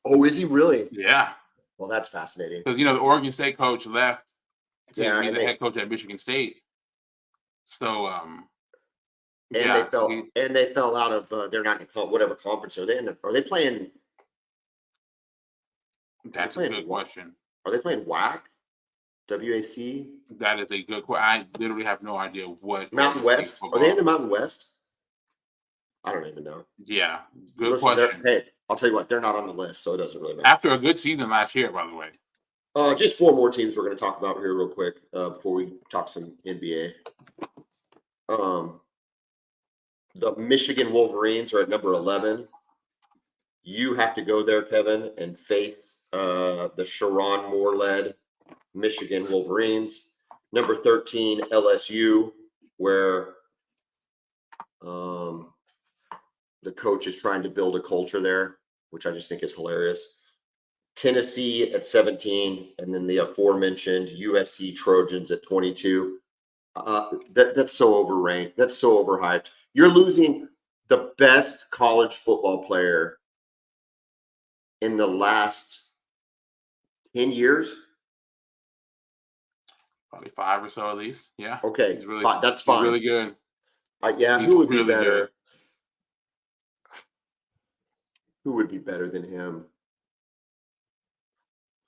Oh, is he really? Yeah. Well, that's fascinating. Because the Oregon State coach left to be the and head coach at Michigan State. So they fell out of they're not in whatever conference are they in? Are they playing? That's a good question. Are they playing WAC? WAC? That is a good question. I literally have no idea what Mountain West. Are they in the Mountain West? I don't even know. Yeah, good question. Hey, I'll tell you what, they're not on the list, so it doesn't really matter. After a good season last year, by the way. Just 4 more teams we're going to talk about here real quick before we talk some NBA. The Michigan Wolverines are at number 11. You have to go there, Kevin, and face the Sharon Moore-led Michigan Wolverines. Number 13, LSU, where the coach is trying to build a culture there, which I just think is hilarious. Tennessee at 17, and then the aforementioned USC Trojans at 22. That's so overranked. That's so overhyped. You're losing the best college football player in the last 10 years. Probably 5 or so at least. Yeah. Okay. That's fine. He's really good. Who would be really better? Good. Who would be better than him?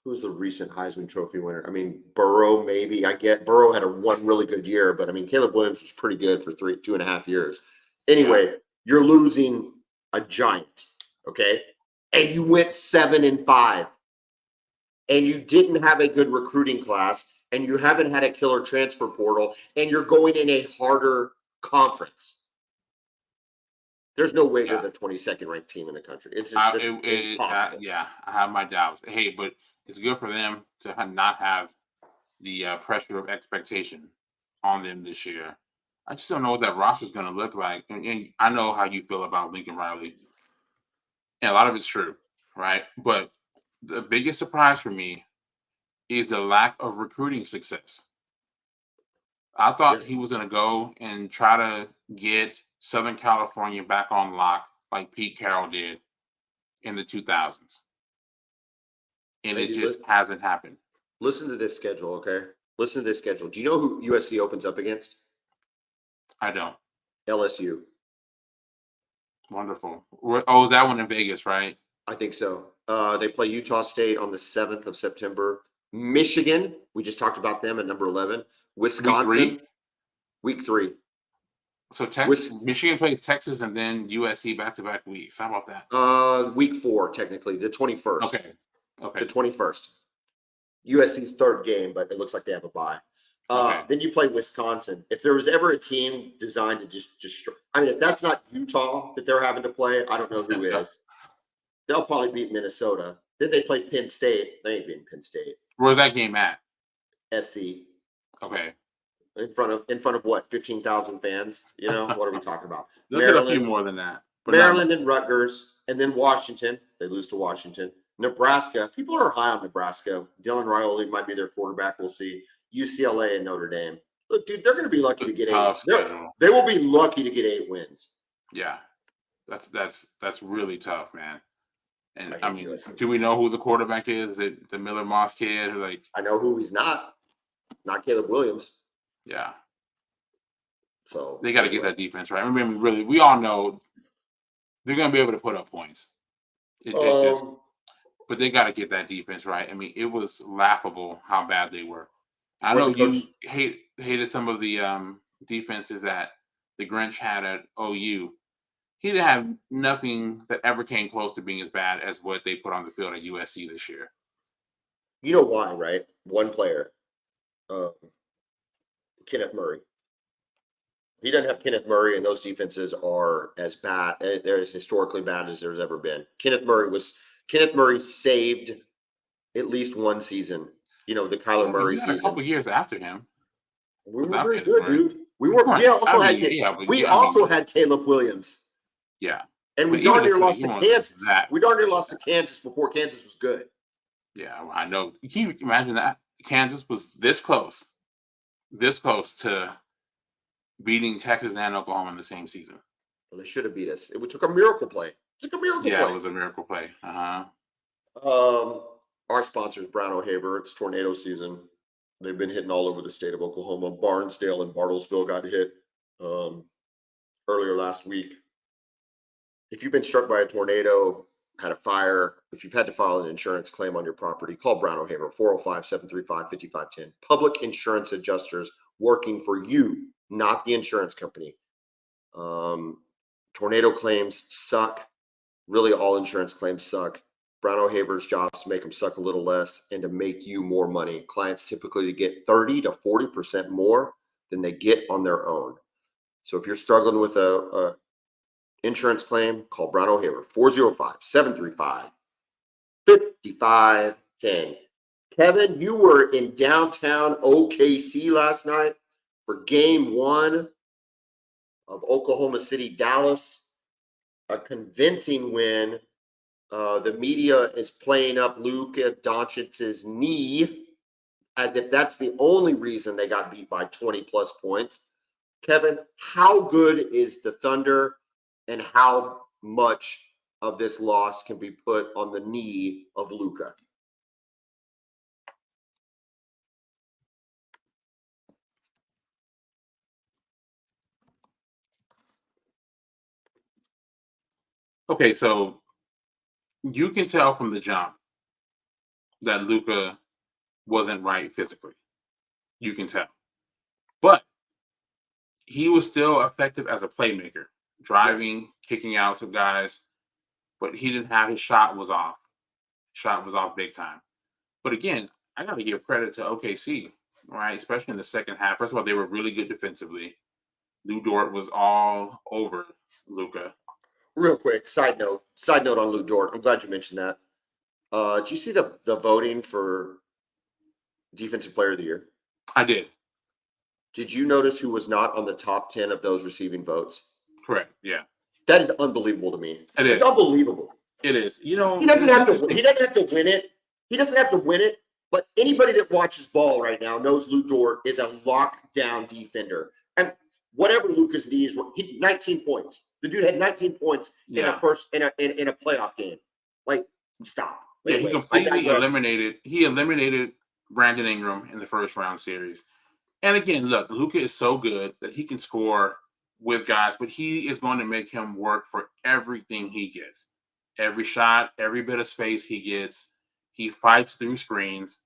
Who's the recent Heisman Trophy winner? I mean, Burrow, maybe. I get Burrow had one really good year, but I mean, Caleb Williams was pretty good for 2.5 years. Anyway, You're losing a giant, okay? And you went 7-5, and you didn't have a good recruiting class, and you haven't had a killer transfer portal, and you're going in a harder conference. There's no way they're the 22nd ranked team in the country. It's just impossible. I have my doubts. Hey, but it's good for them to not have the pressure of expectation on them this year. I just don't know what that roster is going to look like. And I know how you feel about Lincoln Riley. And a lot of it's true, right? But the biggest surprise for me is the lack of recruiting success. I thought he was going to go and try to get Southern California back on lock like Pete Carroll did in the 2000s. And it just hasn't happened. Listen to this schedule, okay? Listen to this schedule. Do you know who USC opens up against? I don't. LSU. Wonderful. Oh, is that one in Vegas, right? I think so. They play Utah State on the 7th of September. Michigan, we just talked about them at number 11. Wisconsin, week 3. So Michigan plays Texas and then USC back-to-back weeks. How about that? Week 4, technically, the 21st. Okay. The 21st. USC's 3rd game, but it looks like they have a bye. Then you play Wisconsin. If there was ever a team designed to just destroy, I mean, if that's not Utah that they're having to play, I don't know who is. They'll probably beat Minnesota. Then they play Penn State. They ain't beating Penn State. Where's that game at? SC. Okay. In front of what? 15,000 fans. You know what are we talking about? They'll get a few more than that. Maryland and Rutgers, and then Washington. They lose to Washington. Nebraska. People are high on Nebraska. Dylan Raiola might be their quarterback. We'll see. UCLA and Notre Dame. Look, dude, they're going to be lucky to get 8. They will be lucky to get 8 wins. Yeah, that's really tough, man. And I mean, do we know who the quarterback is? Is it the Miller Moss kid? I know who he's not. Not Caleb Williams. Yeah. So they got to get that defense right. I mean, really, we all know they're going to be able to put up points. But they got to get that defense right. I mean, it was laughable how bad they were. I know you hated some of the defenses that the Grinch had at OU. He didn't have nothing that ever came close to being as bad as what they put on the field at USC this year. You know why, right? One player, Kenneth Murray. He doesn't have Kenneth Murray, and those defenses are as bad. They're as historically bad as there's ever been. Kenneth Murray saved at least one season. You know, the Kyler Murray You had a season. couple years after him. We were without very Kenneth good, Murray. dude. We also had Caleb Williams. Yeah. And we But darn even near if lost you to want to listen to Kansas. that- We darn near lost to Kansas before Kansas was good. Yeah, I know. Can you imagine that? Kansas was this close to beating Texas and Oklahoma in the same season. Well, they should have beat us. It took a miracle play. It was a miracle play. Our sponsor is Brown O'Haver. It's tornado season. They've been hitting all over the state of Oklahoma. Barnesdale and Bartlesville got hit earlier last week. If you've been struck by a tornado, had a fire, if you've had to file an insurance claim on your property, call Brown O'Haver, 405-735-5510. Public insurance adjusters working for you, not the insurance company. Tornado claims suck. Really, all insurance claims suck. Brown O'Haver's job is to make them suck a little less and to make you more money. Clients typically get 30 to 40% more than they get on their own. So if you're struggling with a insurance claim, call Brown O'Haver, 405-735-5510. Kevin, you were in downtown OKC last night for game 1 of Oklahoma City, Dallas. A convincing win. The media is playing up Luka Doncic's knee as if that's the only reason they got beat by 20 plus points. Kevin, how good is the Thunder, and how much of this loss can be put on the knee of Luka? Okay, so you can tell from the jump that Luka wasn't right physically. You can tell. But he was still effective as a playmaker, driving, kicking out some guys, but he didn't have his shot was off. Shot was off big time. But again, I got to give credit to OKC, right? Especially in the second half. First of all, they were really good defensively. Lou Dort was all over Luka. Real quick, side note on Lou Dort. I'm glad you mentioned that. Did you see the voting for Defensive Player of the Year? I did. Did you notice who was not on the top 10 of those receiving votes? Correct. Yeah. That is unbelievable to me. It's unbelievable. It is. You know, he doesn't have to win it. He doesn't have to win it. But anybody that watches ball right now knows Lou Dort is a lockdown defender. And whatever Luka's knees were, 19 points. The dude had 19 points in a playoff game. Like, stop. He completely eliminated Brandon Ingram in the first round series. And again, look, Luka is so good that he can score with guys, but he is going to make him work for everything he gets. Every shot, every bit of space he gets, he fights through screens.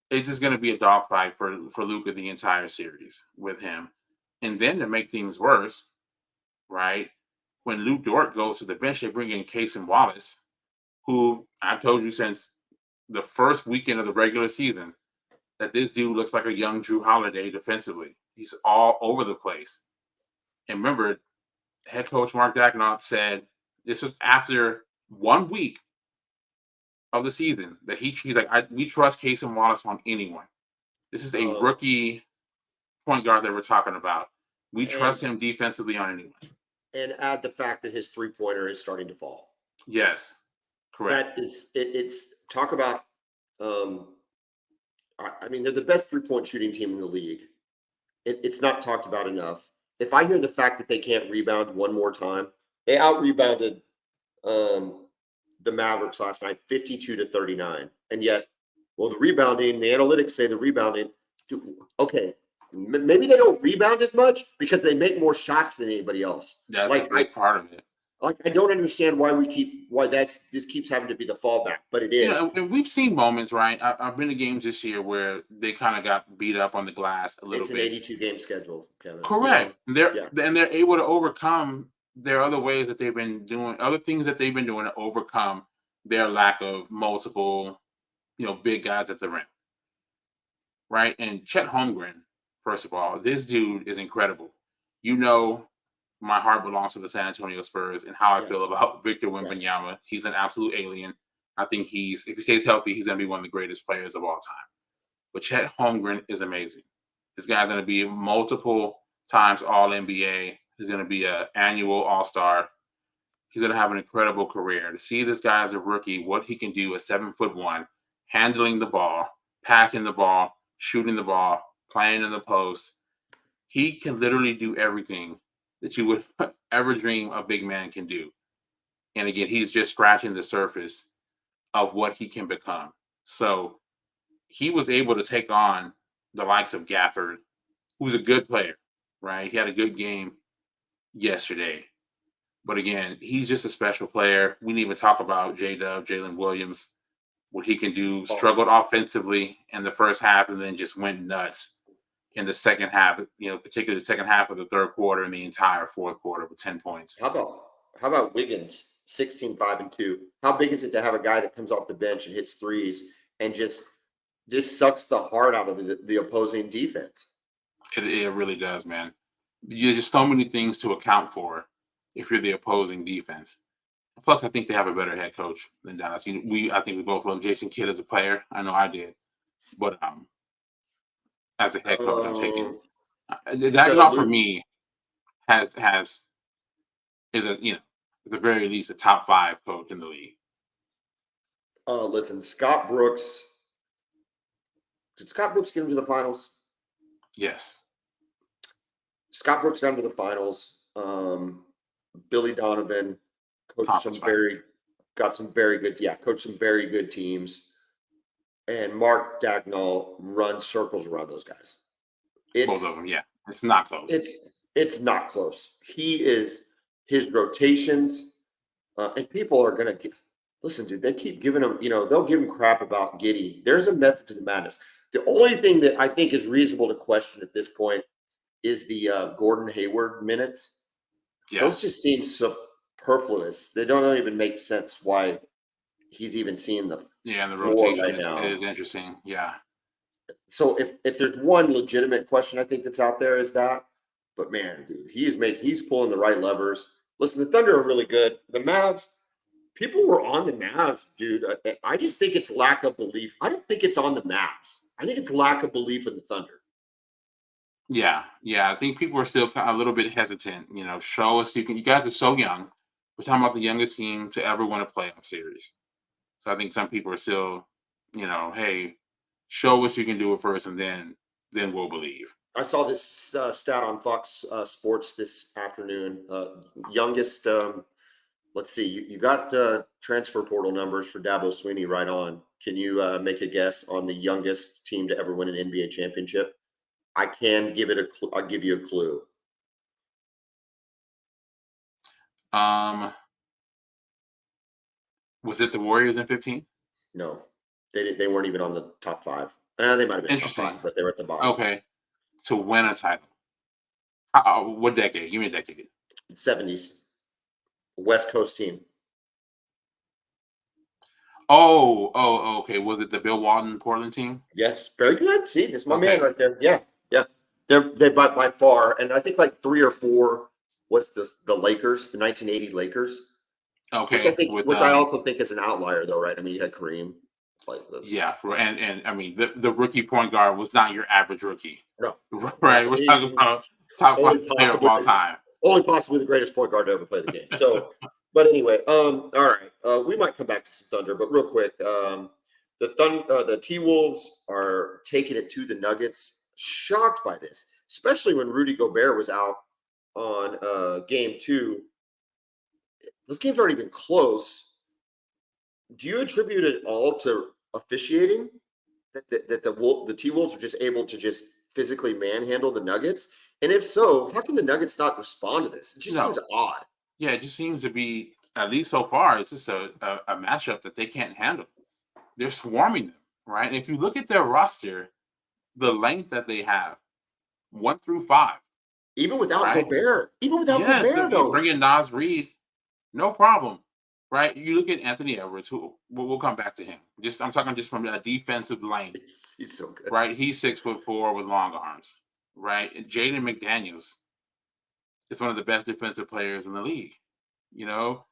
It's just going to be a dogfight for Luka the entire series with him. And then to make things worse, right, when Lou Dort goes to the bench, they bring in Casey Wallace, who I've told you since the first weekend of the regular season that this dude looks like a young Drew Holiday defensively. He's all over the place. And remember, head coach Mark Daigneault said this was after 1 week of the season that he's like, we trust Casey Wallace on anyone. This is a rookie point guard that we're talking about. We trust him defensively on anyone. And add the fact that his three-pointer is starting to fall. Yes, correct. That is, it's talk about, I mean, they're the best three-point shooting team in the league. It's not talked about enough. If I hear the fact that they can't rebound one more time, they out-rebounded the Mavericks last night, 52-39. And yet, well, the analytics say the rebounding, okay, maybe they don't rebound as much because they make more shots than anybody else. That's a big part of it. Like, I don't understand why this keeps having to be the fallback, but it is. And we've seen moments, right? I've been to games this year where they kind of got beat up on the glass a little bit. It's an 82-game schedule, Kevin. Correct. And they're able to overcome their other ways that they've been doing, other things that they've been doing to overcome their lack of multiple big guys at the rim, right? And Chet Holmgren, first of all, this dude is incredible. My heart belongs to the San Antonio Spurs and how I feel Yes. about Victor Yes. Wembanyama. He's an absolute alien. I think if he stays healthy, he's going to be one of the greatest players of all time. But Chet Holmgren is amazing. This guy's going to be multiple times All NBA. He's going to be an annual All Star. He's going to have an incredible career. To see this guy as a rookie, what he can do at 7'1", handling the ball, passing the ball, shooting the ball, playing in the post. He can literally do everything that you would ever dream a big man can do. And again, he's just scratching the surface of what he can become. So he was able to take on the likes of Gafford, who's a good player, right? He had a good game yesterday. But again, he's just a special player. We didn't even talk about J-Dub, Jalen Williams, what he can do. Struggled offensively in the first half and then just went nuts in the second half, particularly the second half of the third quarter and the entire fourth quarter with 10 points. How about Wiggins, 16, 5, and 2? How big is it to have a guy that comes off the bench and hits threes and just sucks the heart out of the opposing defense? It really does, man. There's just so many things to account for if you're the opposing defense. Plus, I think they have a better head coach than Dallas. I think we both love Jason Kidd as a player. I know I did, but as a head coach, I'm taking that for me is at the very least a top 5 coach in the league. Listen, Scott Brooks. Did Scott Brooks get him to the finals? Yes. Scott Brooks got him to the finals. Billy Donovan coached some very good teams. And Mark Dagnall runs circles around those guys. Both of them, yeah. It's not close. It's not close. His rotations, and people are going to listen, dude, they keep giving him, they'll give him crap about Giddey. There's a method to the madness. The only thing that I think is reasonable to question at this point is the Gordon Hayward minutes. Yeah. Those just seem superfluous. They don't even make sense why he's even seeing the rotation right now. It is interesting. Yeah. So if there's one legitimate question I think that's out there is that, but man, dude, he's pulling the right levers. Listen, the Thunder are really good. The Mavs, people were on the Mavs, dude. I just think it's lack of belief. I don't think it's on the Mavs. I think it's lack of belief in the Thunder. Yeah. I think people are still a little bit hesitant. Show us you guys are so young. We're talking about the youngest team to ever win a playoff series. So I think some people are still, hey, show us you can do it first, and then we'll believe. I saw this stat on Fox Sports this afternoon. Youngest, let's see, you got transfer portal numbers for Dabo Swinney right on. Can you make a guess on the youngest team to ever win an NBA championship? I can give it I'll give you a clue. Was it the Warriors in 15? No, they weren't even on the top 5. They might have been top 5, but they were at the bottom. Okay, to win a title. What decade? Give me a decade. 70s. West Coast team. Oh, okay. Was it the Bill Walton Portland team? Yes, very good. See, this is my man right there. Yeah. They're by far, and I think like 3 or 4 was the Lakers, the 1980 Lakers. Okay, which I also think is an outlier, though, right? I mean, you had Kareem. Yeah, and I mean the rookie point guard was not your average rookie. No, right? We're talking about top 5 player of all time. Only possibly the greatest point guard to ever play the game. So, but anyway, all right, we might come back to some Thunder, but real quick, the T-Wolves are taking it to the Nuggets. Shocked by this, especially when Rudy Gobert was out on game 2. Those games aren't even close. Do you attribute it all to officiating? That the T-Wolves are just able to just physically manhandle the Nuggets? And if so, how can the Nuggets not respond to this? It just seems odd. Yeah, it just seems to be, at least so far, it's just a matchup that they can't handle. They're swarming them, right? And if you look at their roster, the length that they have, 1 through 5. Even without Gobert. Even without Gobert, though. Bring in Naz Reid, no problem. right? You look at Anthony Edwards, who we'll come back to him. I'm talking just from a defensive lane, He's so good. right? He's 6'4" with long arms, right? And Jaden McDaniels is one of the best defensive players in the league, you know.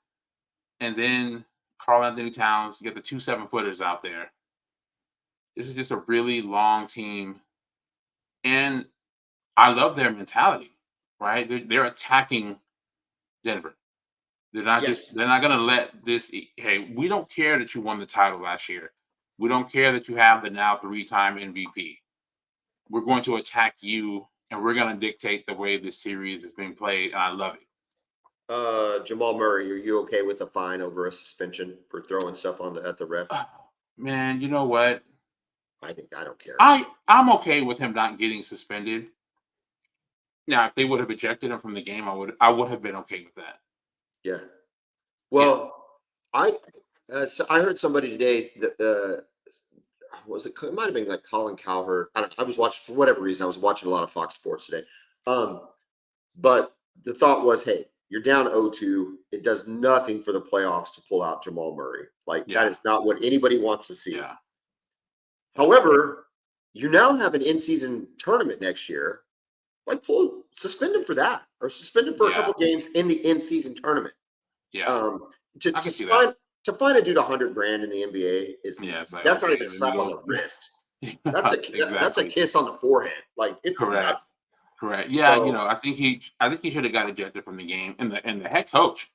And then Carl Anthony Towns, you got the 2 7-footers out there. This is just a really long team, and I love their mentality, right? They're attacking Denver. Yes. They're not gonna let this. Hey, we don't care that you won the title last year. We don't care that you have the now 3-time MVP. We're going to attack you, and we're gonna dictate the way this series is being played. And I love it. Jamal Murray, are you okay with a fine over a suspension for throwing stuff at the ref? Man, you know what? I don't care. I'm okay with him not getting suspended. Now, if they would have ejected him from the game, I would have been okay with that. Yeah. Well, I I heard somebody today that was it might have been like Colin Cowherd. I was watching for whatever reason. I was watching a lot of Fox Sports today. But the thought was, hey, you're down 0-2. It does nothing for the playoffs to pull out Jamal Murray. Like that is not what anybody wants to see. Yeah. However, you now have an in-season tournament next year. Like suspend him for that, or suspend him for a couple games in the in-season tournament. Yeah. To find a dude $100,000 in the NBA is like, that's not even a slap on the wrist. That's a kiss on the forehead. Like it's correct. Yeah, so, I think he should have got ejected from the game. And the head coach.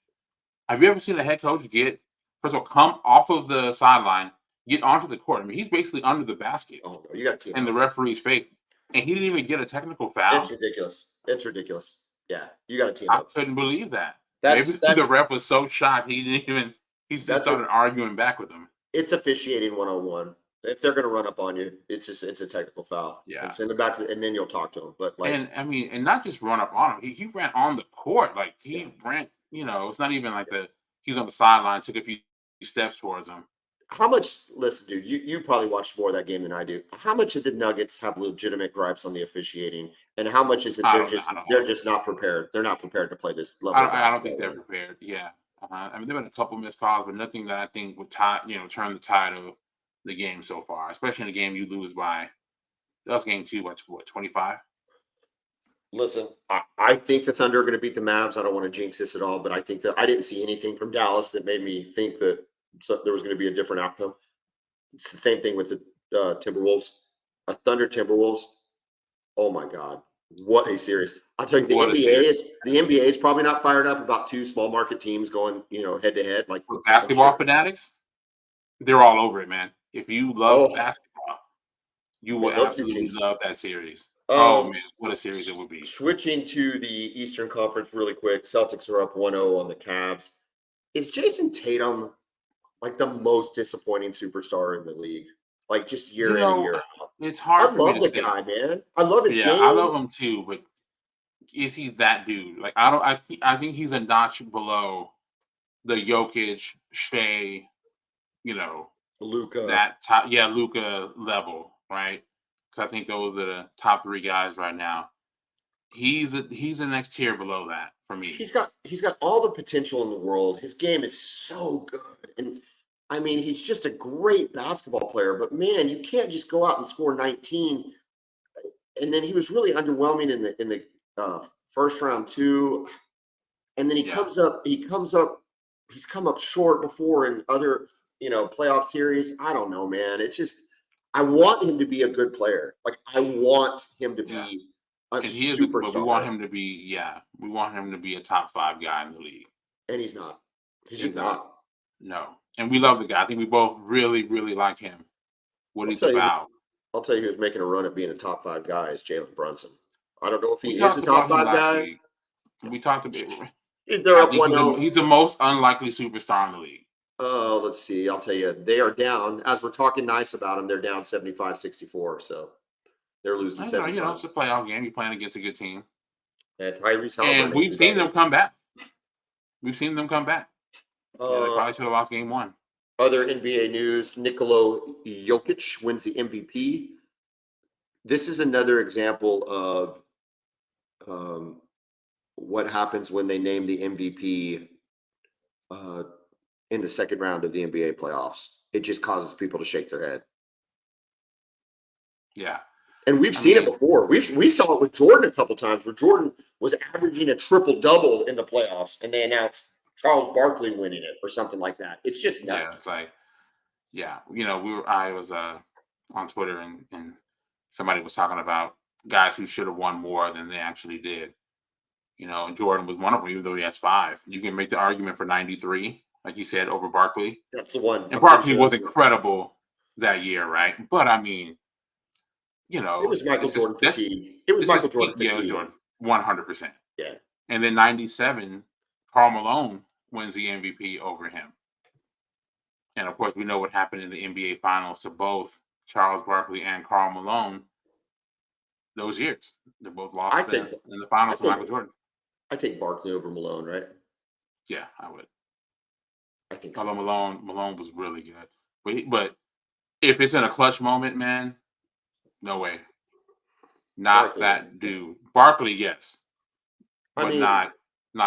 Have you ever seen a head coach first of all, come off of the sideline, get onto the court? I mean, he's basically under the basket. Oh no, you got to in the referee's face. And he didn't even get a technical foul. It's ridiculous. Yeah, you got to team up. I couldn't believe that. Maybe the ref was so shocked he just started arguing back with him. It's officiating 101. If they're going to run up on you, it's a technical foul. Yeah, and send it back and then you'll talk to him. But and not just run up on him. He ran on the court. Like he ran. It's not even like he's on the sideline, took a few steps towards him. How much? Listen, dude, you probably watched more of that game than I do. How much of the Nuggets have legitimate gripes on the officiating, and how much is it they're just not prepared? They're not prepared to play this level. I don't think they're prepared. Yeah, I mean, there've been a couple missed calls, but nothing that I think would turn the tide of the game so far. Especially in a game you lose by. That was game 2, what 25? Listen, I think the Thunder are going to beat the Mavs. I don't want to jinx this at all, but I think that I didn't see anything from Dallas that made me think that there was going to be a different outcome. It's the same thing with the Timberwolves. A Thunder Timberwolves. Oh my God, what a series! I'll tell you, the NBA is probably not fired up about two small market teams going head to head. Like with basketball fanatics, they're all over it, man. If you love basketball, you will absolutely love that series. Man, what a series it would be. Switching to the Eastern Conference really quick. Celtics are up 1-0 on the Cavs. Is Jason Tatum like the most disappointing superstar in the league? Like just year in and year out. It's hard for me to say. I love the guy, man. I love his game. I love him too, but is he that dude? Like I think he's a notch below the Jokic, Shea, Luka. That top, Luka level, right? Because I think those are the top 3 guys right now. He's the next tier below that for me. He's got all the potential in the world. His game is so good, and I mean he's just a great basketball player. But man, you can't just go out and score 19. And then he was really underwhelming in the first round too. And then he comes up. He's come up short before in other playoff series. I don't know, man. It's just. I want him to be a good player. Like I want him to be a superstar. But we want him to be, we want him to be a top 5 guy in the league. And he's not. He's not. No. And we love the guy. I think we both really, really like him. What he's about. I'll tell you who's making a run at being a top 5 guy is Jalen Brunson. I don't know if he is a top 5 guy. We talked about They're up 1-0. He's the most unlikely superstar in the league. Oh, let's see. I'll tell you, they are down. As we're talking nice about them, they're down 75-64. So they're losing 75. It's a playoff game. You're playing against a good team. Yeah, Tyrese Halliburton. And we've seen them come back. They probably should have lost game 1. Other NBA news: Nikola Jokic wins the MVP. This is another example of what happens when they name the MVP in the second round of the NBA playoffs. It just causes people to shake their head. Yeah. And we've seen it before. We saw it with Jordan a couple times where Jordan was averaging a triple-double in the playoffs, and they announced Charles Barkley winning it or something like that. It's just nuts. Yeah, it's like, I was on Twitter and somebody was talking about guys who should have won more than they actually did. And Jordan was one of them, even though he has 5. You can make the argument for 93, like you said, over Barkley. That's the one. And Barkley was incredible that year, right? But it was Michael Jordan fatigue. It was Michael Jordan fatigue. Yeah, Jordan, 100%. Yeah. And then 97, Karl Malone wins the MVP over him. And of course, we know what happened in the NBA Finals to both Charles Barkley and Karl Malone those years. They both lost in the finals to Michael Jordan. I take Barkley over Malone, right? Yeah, I would. I think so. Malone was really good. But if it's in a clutch moment, man, no way. Not Barkley. That dude. Barkley, yes. But not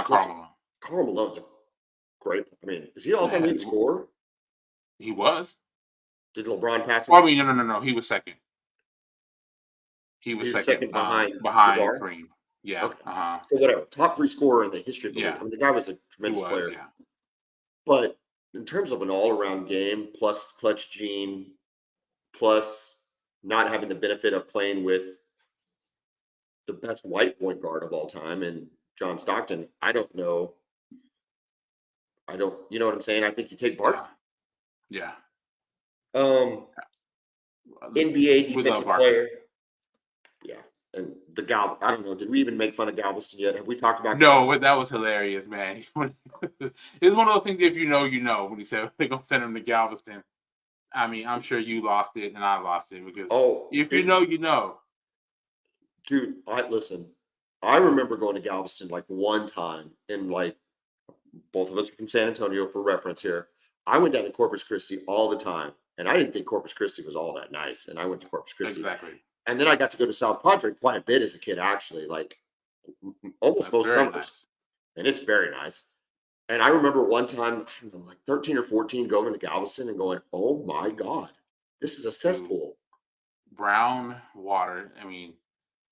Karl Malone. Karl Malone's great. Is he all-time leading scorer? He was. Did LeBron pass him? No. He was second. He was second behind Kareem. Yeah. Okay. So whatever. Top 3 scorer in the history of the league. The guy was a tremendous player. Yeah. But in terms of an all-around game, plus clutch gene, plus not having the benefit of playing with the best white point guard of all time and John Stockton, I don't know. You know what I'm saying? I think you take Barkley. Yeah. NBA defensive player. Yeah. And I don't know. Did we even make fun of Galveston yet? Have we talked about Galveston? No, that was hilarious, man. It's one of those things, if you know, when he said they're going to send him to Galveston. I'm sure you lost it and I lost it because if you know, you know. Dude, listen. I remember going to Galveston one time and both of us are from San Antonio for reference here. I went down to Corpus Christi all the time, and I didn't think Corpus Christi was all that nice, and I went to Corpus Christi. Exactly. And then I got to go to South Padre quite a bit as a kid, actually, almost most summers. Nice. And it's very nice. And I remember one time, 13 or 14, going to Galveston and going, oh my God, this is a cesspool. Brown water, and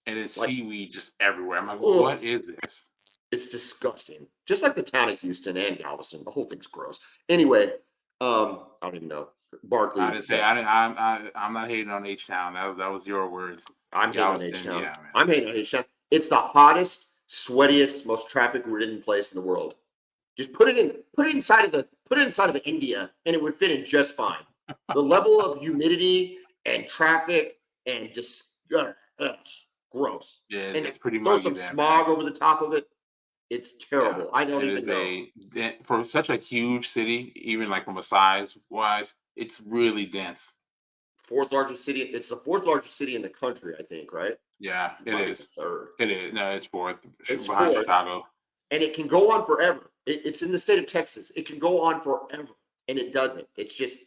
it's seaweed just everywhere. I'm like, what is this? It's disgusting. Just like the town of Houston and Galveston. The whole thing's gross. Anyway, I don't even know. Barkley. I'm not hating on H-Town. That was your words. I'm hating on H-Town. Yeah, I'm hating on H-Town. It's the hottest, sweatiest, most traffic-ridden place in the world. Just put it inside of India, and it would fit in just fine. The level of humidity and traffic and just gross. Yeah, and it's pretty much. Throw some smog over the top of it. It's terrible. Yeah, I don't even know. For such a huge city, even from a size-wise, it's really dense. Fourth largest city. It's the 4th largest city in the country, I think, right? Yeah, it is. 3rd. It is. No, it's 4th. It's behind 4th. Chicago. And it can go on forever. It's in the state of Texas. It can go on forever, and it doesn't. It's just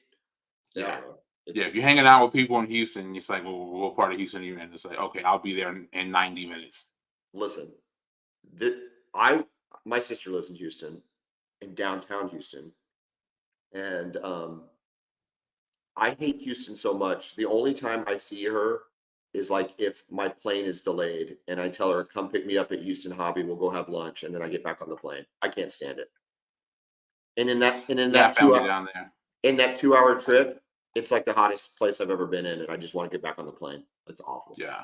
if you're hanging out with people in Houston, it's like, well, what part of Houston are you in? It's like, okay, I'll be there in 90 minutes. Listen, my sister lives in Houston, in downtown Houston, and I hate Houston so much. The only time I see her is if my plane is delayed, and I tell her, come pick me up at Houston Hobby, we'll go have lunch, and then I get back on the plane. I can't stand it. And in that 2-hour trip, it's the hottest place I've ever been in, and I just want to get back on the plane. It's awful. Yeah.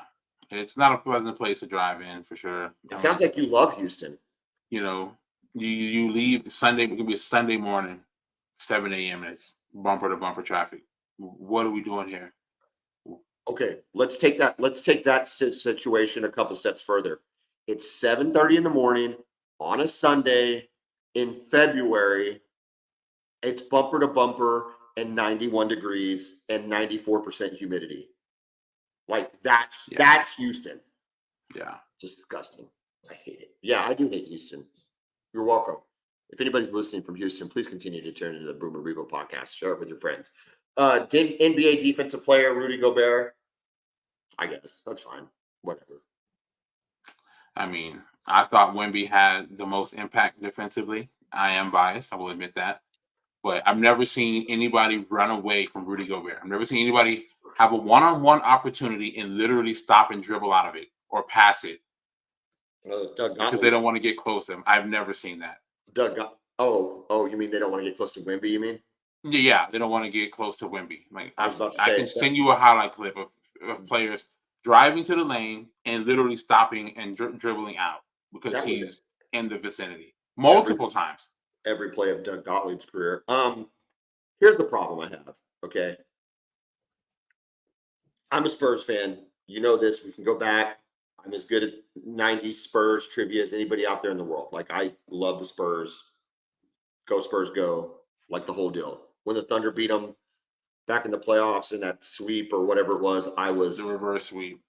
It's not a pleasant place to drive in, for sure. It sounds like you love Houston. You leave Sunday, it could be a Sunday morning, 7 a.m., and it's bumper to bumper traffic. What are we doing here? Okay, let's take that situation a couple steps further. It's 7:30 in the morning on a Sunday in February. It's bumper to bumper and 91 degrees and 94% humidity. That's Houston. Yeah. Just disgusting. I hate it. Yeah, I do hate Houston. You're welcome. If anybody's listening from Houston, please continue to turn into the Boomer Bevo podcast. Share it with your friends. NBA defensive player, Rudy Gobert. I guess. That's fine. Whatever. I thought Wemby had the most impact defensively. I am biased. I will admit that. But I've never seen anybody run away from Rudy Gobert. I've never seen anybody have a one-on-one opportunity and literally stop and dribble out of it or pass it Doug because they Gottlieb. don't want to get close to him. I've never seen that. Oh, you mean they don't want to get close to Wemby, you mean? Yeah, they don't want to get close to Wemby. Like I was about to I say can that. send you a highlight clip of players driving to the lane and literally stopping and dribbling out because That was he's in the vicinity multiple times. every play of Doug Gottlieb's career. Here's the problem I have. Okay. I'm a Spurs fan. You know this. We can go back. I'm as good at 90s Spurs trivia as anybody out there in the world. Like, I love the Spurs. Go Spurs, go. Like the whole deal. When the Thunder beat them back in the playoffs in that sweep or whatever it was, The reverse sweep.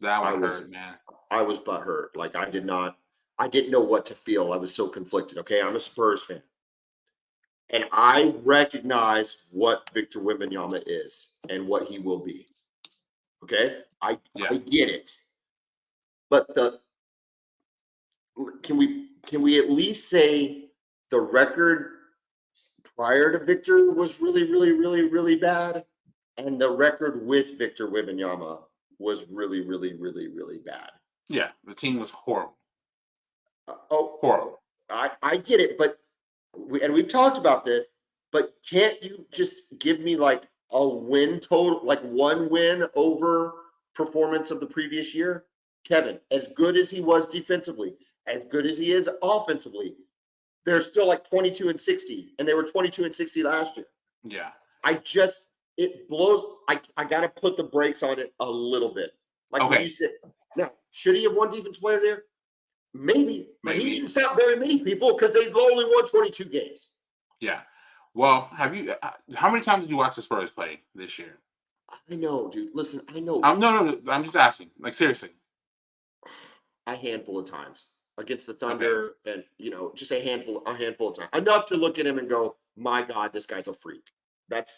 That one hurt, man. I was butthurt. Like, I didn't know what to feel. I was so conflicted. Okay. I'm a Spurs fan. And I recognize what Victor Wembanyama is and what he will be. Okay? I get it. But can we at least say the record prior to Victor was really, really, really, really bad, and the record with Victor Wembanyama was really, really, really, really bad. Yeah, the team was horrible. Horrible. I get it, but we've talked about this, but can't you just give me like a win total, like one win over performance of the previous year? Kevin, as good as he was defensively, as good as he is offensively, they're still like 22-60, and they were 22-60 last year. Yeah. It blows. I got to put the brakes on it a little bit. Like when you said, now, should he have won defense player there? Maybe, but he didn't stop very many people because they only won 22 games. Yeah. Well, how many times did you watch the Spurs play this year? I know, dude. Listen, I know. No. I'm just asking. Like, seriously. A handful of times against the Thunder, and just a handful of times. Enough to look at him and go, my God, this guy's a freak. But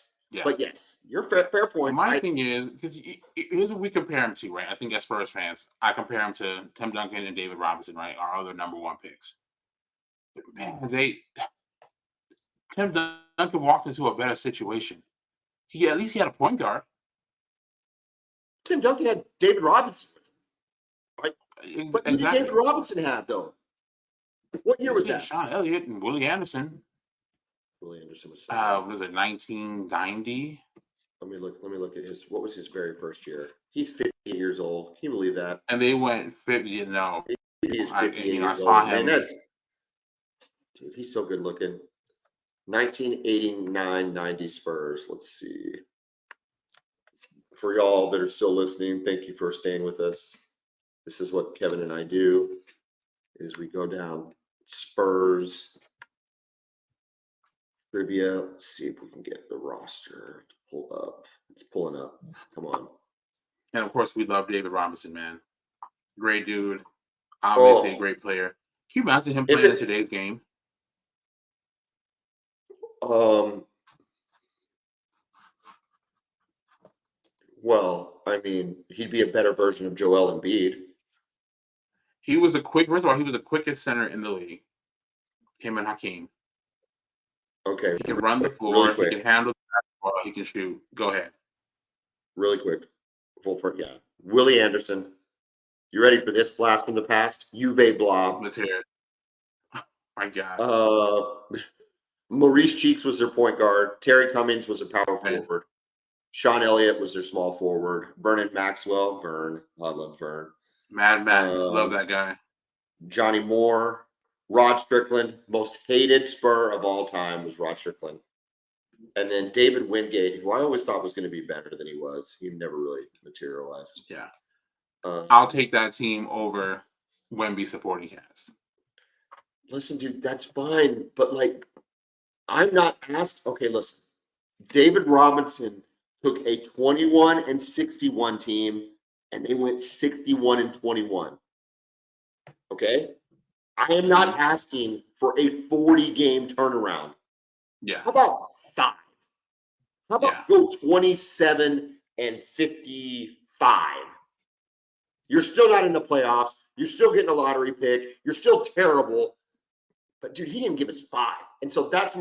yes, you're fair point. Well, my thing is, because here's what we compare him to, right? I think as Spurs fans, I compare him to Tim Duncan and David Robinson, right? Our other number one picks. But man, Tim Duncan walked into a better situation. At least he had a point guard. Tim Duncan had David Robinson. Right? But who did Exactly. David Robinson have, though? What year was that? Sean Elliott and Willie Anderson. Willie Anderson was. Was it 1990? Let me look at what was his very first year? He's 50 years old. Can you believe that? And they went 50. No, he's 50 years I saw old. him. Man, dude, he's so good looking. 1989-90 Spurs. Let's see. For y'all that are still listening, thank you for staying with us. This is what Kevin and I do, is we go down Spurs trivia. Let's see if we can get the roster to pull up. It's pulling up. Come on. And of course, we love David Robinson, man. Great dude. Obviously a great player. Can you imagine him playing in today's game? Well, I mean, he'd be a better version of Joel Embiid. First of all, he was the quickest center in the league. Him and Hakeem. Okay. He can run the floor. He can handle the basketball. He can shoot. Go ahead. Really quick. Yeah. Willie Anderson. You ready for this blast from the past? Uwe Blob. Let's hear it. My God. Maurice Cheeks was their point guard. Terry Cummings was a power forward. Sean Elliott was their small forward. Vernon Maxwell. I love Vern. Mad Max. Love that guy. Johnny Moore. Rod Strickland. Most hated Spur of all time was Rod Strickland. And then David Wingate, who I always thought was going to be better than he was. He never really materialized. Yeah. I'll take that team over Wemby supporting cast. Listen, dude, that's fine. But, like, I'm not asked. Okay, listen. David Robinson took a 21-61 team, and they went 61-21. Okay? I am not asking for a 40-game turnaround. Yeah. How about 5? How about go 27-55? You're still not in the playoffs. You're still getting a lottery pick. You're still terrible. But, dude, he didn't give us 5. And so that's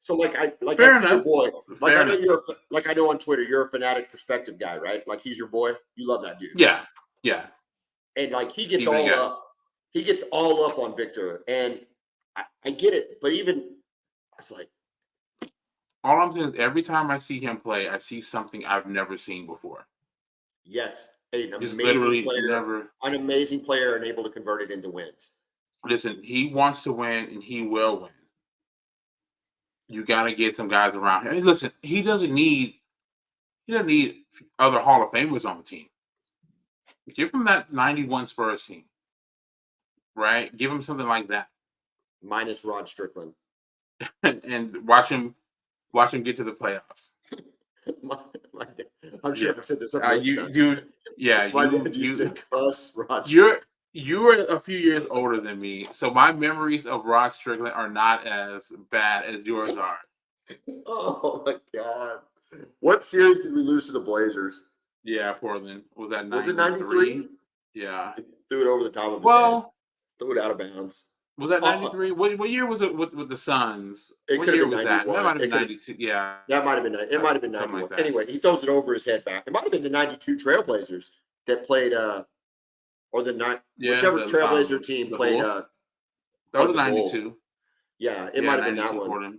So like I Fair see your enough. boy. Like Fair I know enough. I know on Twitter you're a fanatic perspective guy, right? Like he's your boy. You love that dude. Yeah. Yeah. And like he gets Steven all guy. up. He gets all up on Victor. And I get it, but even I was like, All I'm saying is every time I see him play, I see something I've never seen before. yes, an Just amazing literally player, never. and able to convert it into wins. Listen, he wants to win and he will win. You got to get some guys around him. And listen, he doesn't need other Hall of Famers on the team. Give him that 91 Spurs team, right? Give him something like that. Minus Rod Strickland. And watch him get to the playoffs. I'm sure I've said this. My dad used to cuss Rod Strickland. You're a few years older than me, so my memories of Rod Strickland are not as bad as yours are. Oh my God! What series did we lose to the Blazers? Yeah, Portland. Was that 93? Was it 93? Yeah. He threw it over the top of his head. Threw it out of bounds. Was that 93? What year was it with the Suns? What year was that? That might have been 92. Yeah. That might have been. It might have been 91. Like anyway, he throws it over his head back. It might have been the 92 Trailblazers that played or the whichever Trailblazer team played that was 92. Bulls. Yeah, it might have been that one. Portland.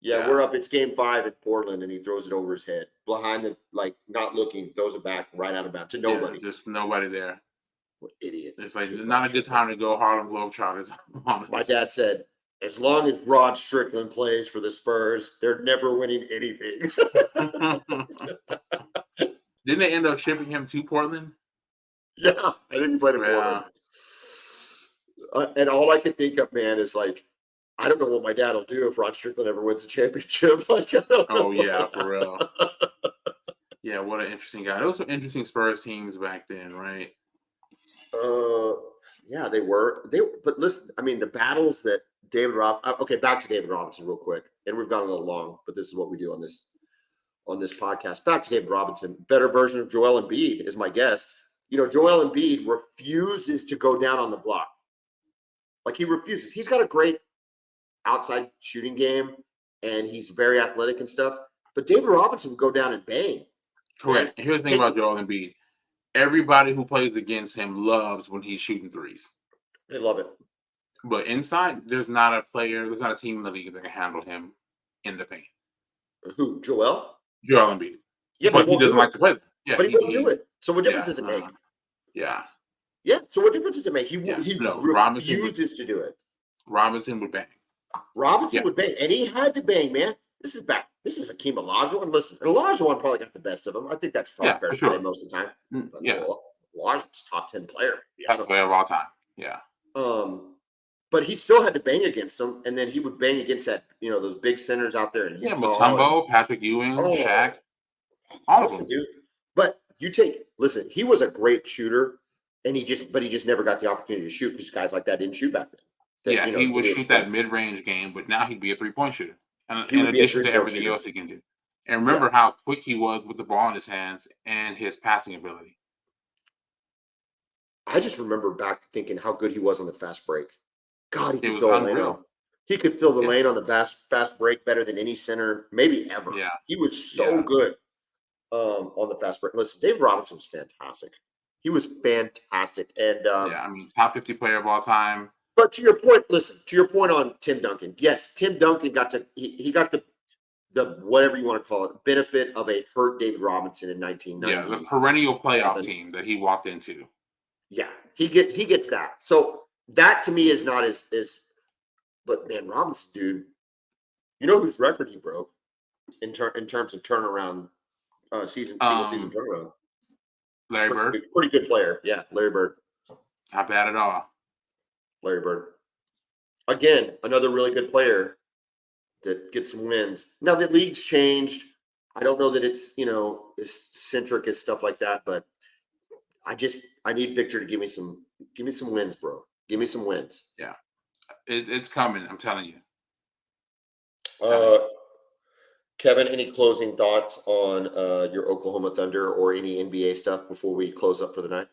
Yeah, we're up. It's game 5 at Portland, and he throws it over his head behind the not looking, throws it back right out of bounds to nobody. Yeah, just nobody there. What idiot! It's like not a good time to go Harlem Globetrotters. My dad said, as long as Rod Strickland plays for the Spurs, they're never winning anything. Didn't they end up shipping him to Portland? Yeah, I didn't play in Portland. And all I can think of, man, is like, I don't know what my dad will do if Rod Strickland ever wins a championship. Like, yeah, for real. Yeah, what an interesting guy. Those were interesting Spurs teams back then, right? Yeah, they were. But listen, I mean, the battles that okay, back to David Robinson real quick. And we've gone a little long, but this is what we do on this podcast. Back to David Robinson. Better version of Joel Embiid is my guess. You know, Joel Embiid refuses to go down on the block. Like he refuses. He's got a great outside shooting game, and he's very athletic and stuff. But David Robinson would go down and bang. Correct. And here's the thing about Joel Embiid. Everybody who plays against him loves when he's shooting threes. They love it. But inside, there's not a team in the league that can handle him in the paint. Who? Joel Embiid. Yeah, but he doesn't like to play there. Yeah, but he won't do it. So what difference does it make? Yeah. Yeah. So what difference does it make? He refuses to do it. Robinson would bang. Would bang. And he had to bang, man. This is Hakeem Olajuwon. Listen, Olajuwon probably got the best of him. I think that's probably fair to say most of the time. But Olajuwon's top 10 player. Top player of all time. Yeah. But he still had to bang against them, and then he would bang against those big centers out there in Utah. Yeah, Mutombo, Patrick Ewing, Shaq, all of them. Dude. But he was a great shooter, and he just never got the opportunity to shoot because guys like that didn't shoot back then. He would shoot that mid-range game, but now he'd be a three-point shooter. In addition to everything else he can do. And remember how quick he was with the ball in his hands and his passing ability. I just remember back thinking how good he was on the fast break. God, he could fill the lane. He could fill the lane on the fast break better than any center, maybe ever. Yeah. He was so good on the fast break. Listen, David Robinson was fantastic. He was fantastic. And top 50 player of all time. But to your point on Tim Duncan. Yes, Tim Duncan got the whatever you want to call it, benefit of a hurt David Robinson in 1990. Yeah, the perennial playoff team that he walked into. Yeah, he gets that. So that to me is not as but man, Robinson, dude, you know whose record he broke in terms of turnaround single season turnaround? Larry Bird. Pretty good player. Yeah, Larry Bird. Not bad at all. Larry Bird. Again, another really good player that gets some wins. Now the league's changed. I don't know that it's as centric as stuff like that, but I need Victor to give me some wins, bro. Give me some wins. Yeah, it's coming. I'm telling you. Kevin, any closing thoughts on your Oklahoma Thunder or any NBA stuff before we close up for the night?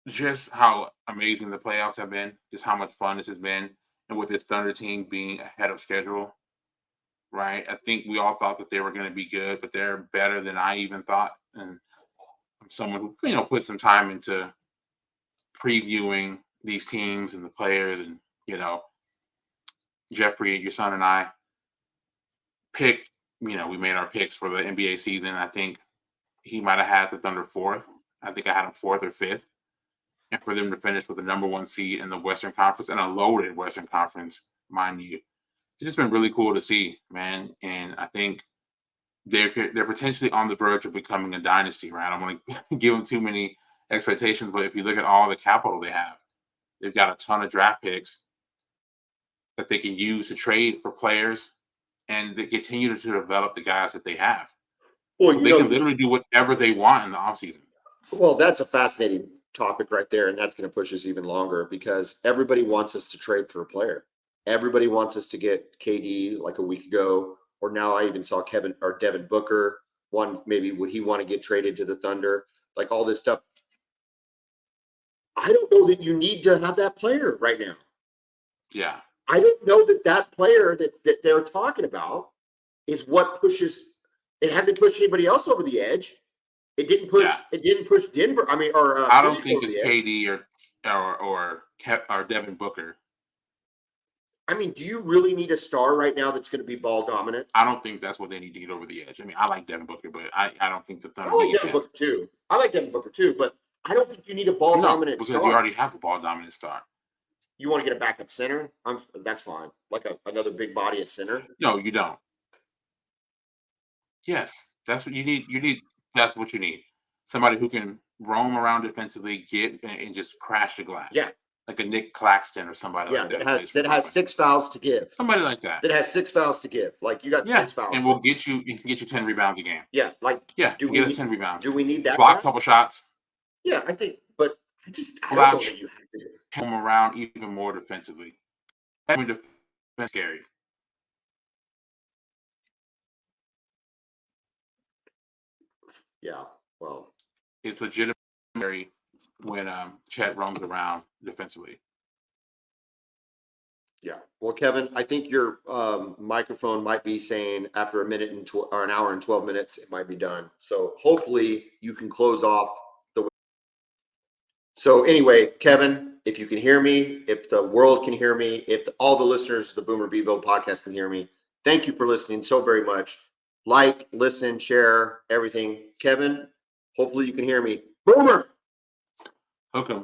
Just how amazing the playoffs have been, just how much fun this has been, and with this Thunder team being ahead of schedule, right? I think we all thought that they were going to be good, but they're better than I even thought. And I'm someone who, put some time into previewing these teams and the players. And, Jeffrey, your son, and I picked, we made our picks for the NBA season. I think he might have had the Thunder fourth. I think I had him fourth or fifth. And for them to finish with the number one seed in the Western Conference and a loaded Western Conference, mind you, it's just been really cool to see, man. And I think they're potentially on the verge of becoming a dynasty, right? I don't want to give them too many expectations, but if you look at all the capital they have, they've got a ton of draft picks that they can use to trade for players, and they continue to develop the guys that they have. Well, so they can literally do whatever they want in the offseason. Well, that's a fascinating topic right there, and that's going to push us even longer because everybody wants us to trade for a player. Everybody wants us to get KD like a week ago, or now I even saw Kevin or Devin Booker. Maybe would he want to get traded to the Thunder? Like all this stuff. I don't know that you need to have that player right now. Yeah. I don't know that player that they're talking about is what pushes. It hasn't pushed anybody else over the edge. It didn't push. Yeah. It didn't push Denver. I mean, or I don't think it's KD or Devin Booker. I mean, do you really need a star right now that's going to be ball dominant? I don't think that's what they need to get over the edge. I mean, I like Devin Booker, but I don't think the Thunder. I like Devin Booker too. I like Devin Booker too, but I don't think you need a ball dominant because star. You already have a ball dominant star. You want to get a backup center? That's fine. Like another big body at center? No, you don't. Yes, that's what you need. That's what you need. Somebody who can roam around defensively, get and just crash the glass. Yeah. Like a Nick Claxton or somebody like that. That has 6 fouls to give. Somebody like that. That has 6 fouls to give. Like you got 6 fouls. And we'll get you. It can get you 10 rebounds a game. Yeah. Do we get us 10 rebounds? Do we need that? Block a couple shots. Yeah, I think. But I don't know that you have to come around even more defensively. That's scary. Yeah. Well, it's legitimate when Chet roams around defensively. Yeah. Well, Kevin, I think your microphone might be saying after a minute or an hour and 12 minutes, it might be done. So hopefully you can close off the. So anyway, Kevin, if you can hear me, if the world can hear me, if all the listeners of the Boomer Bevo podcast can hear me, thank you for listening so very much. Like, listen, share, everything. Kevin, hopefully you can hear me. Boomer. Okay.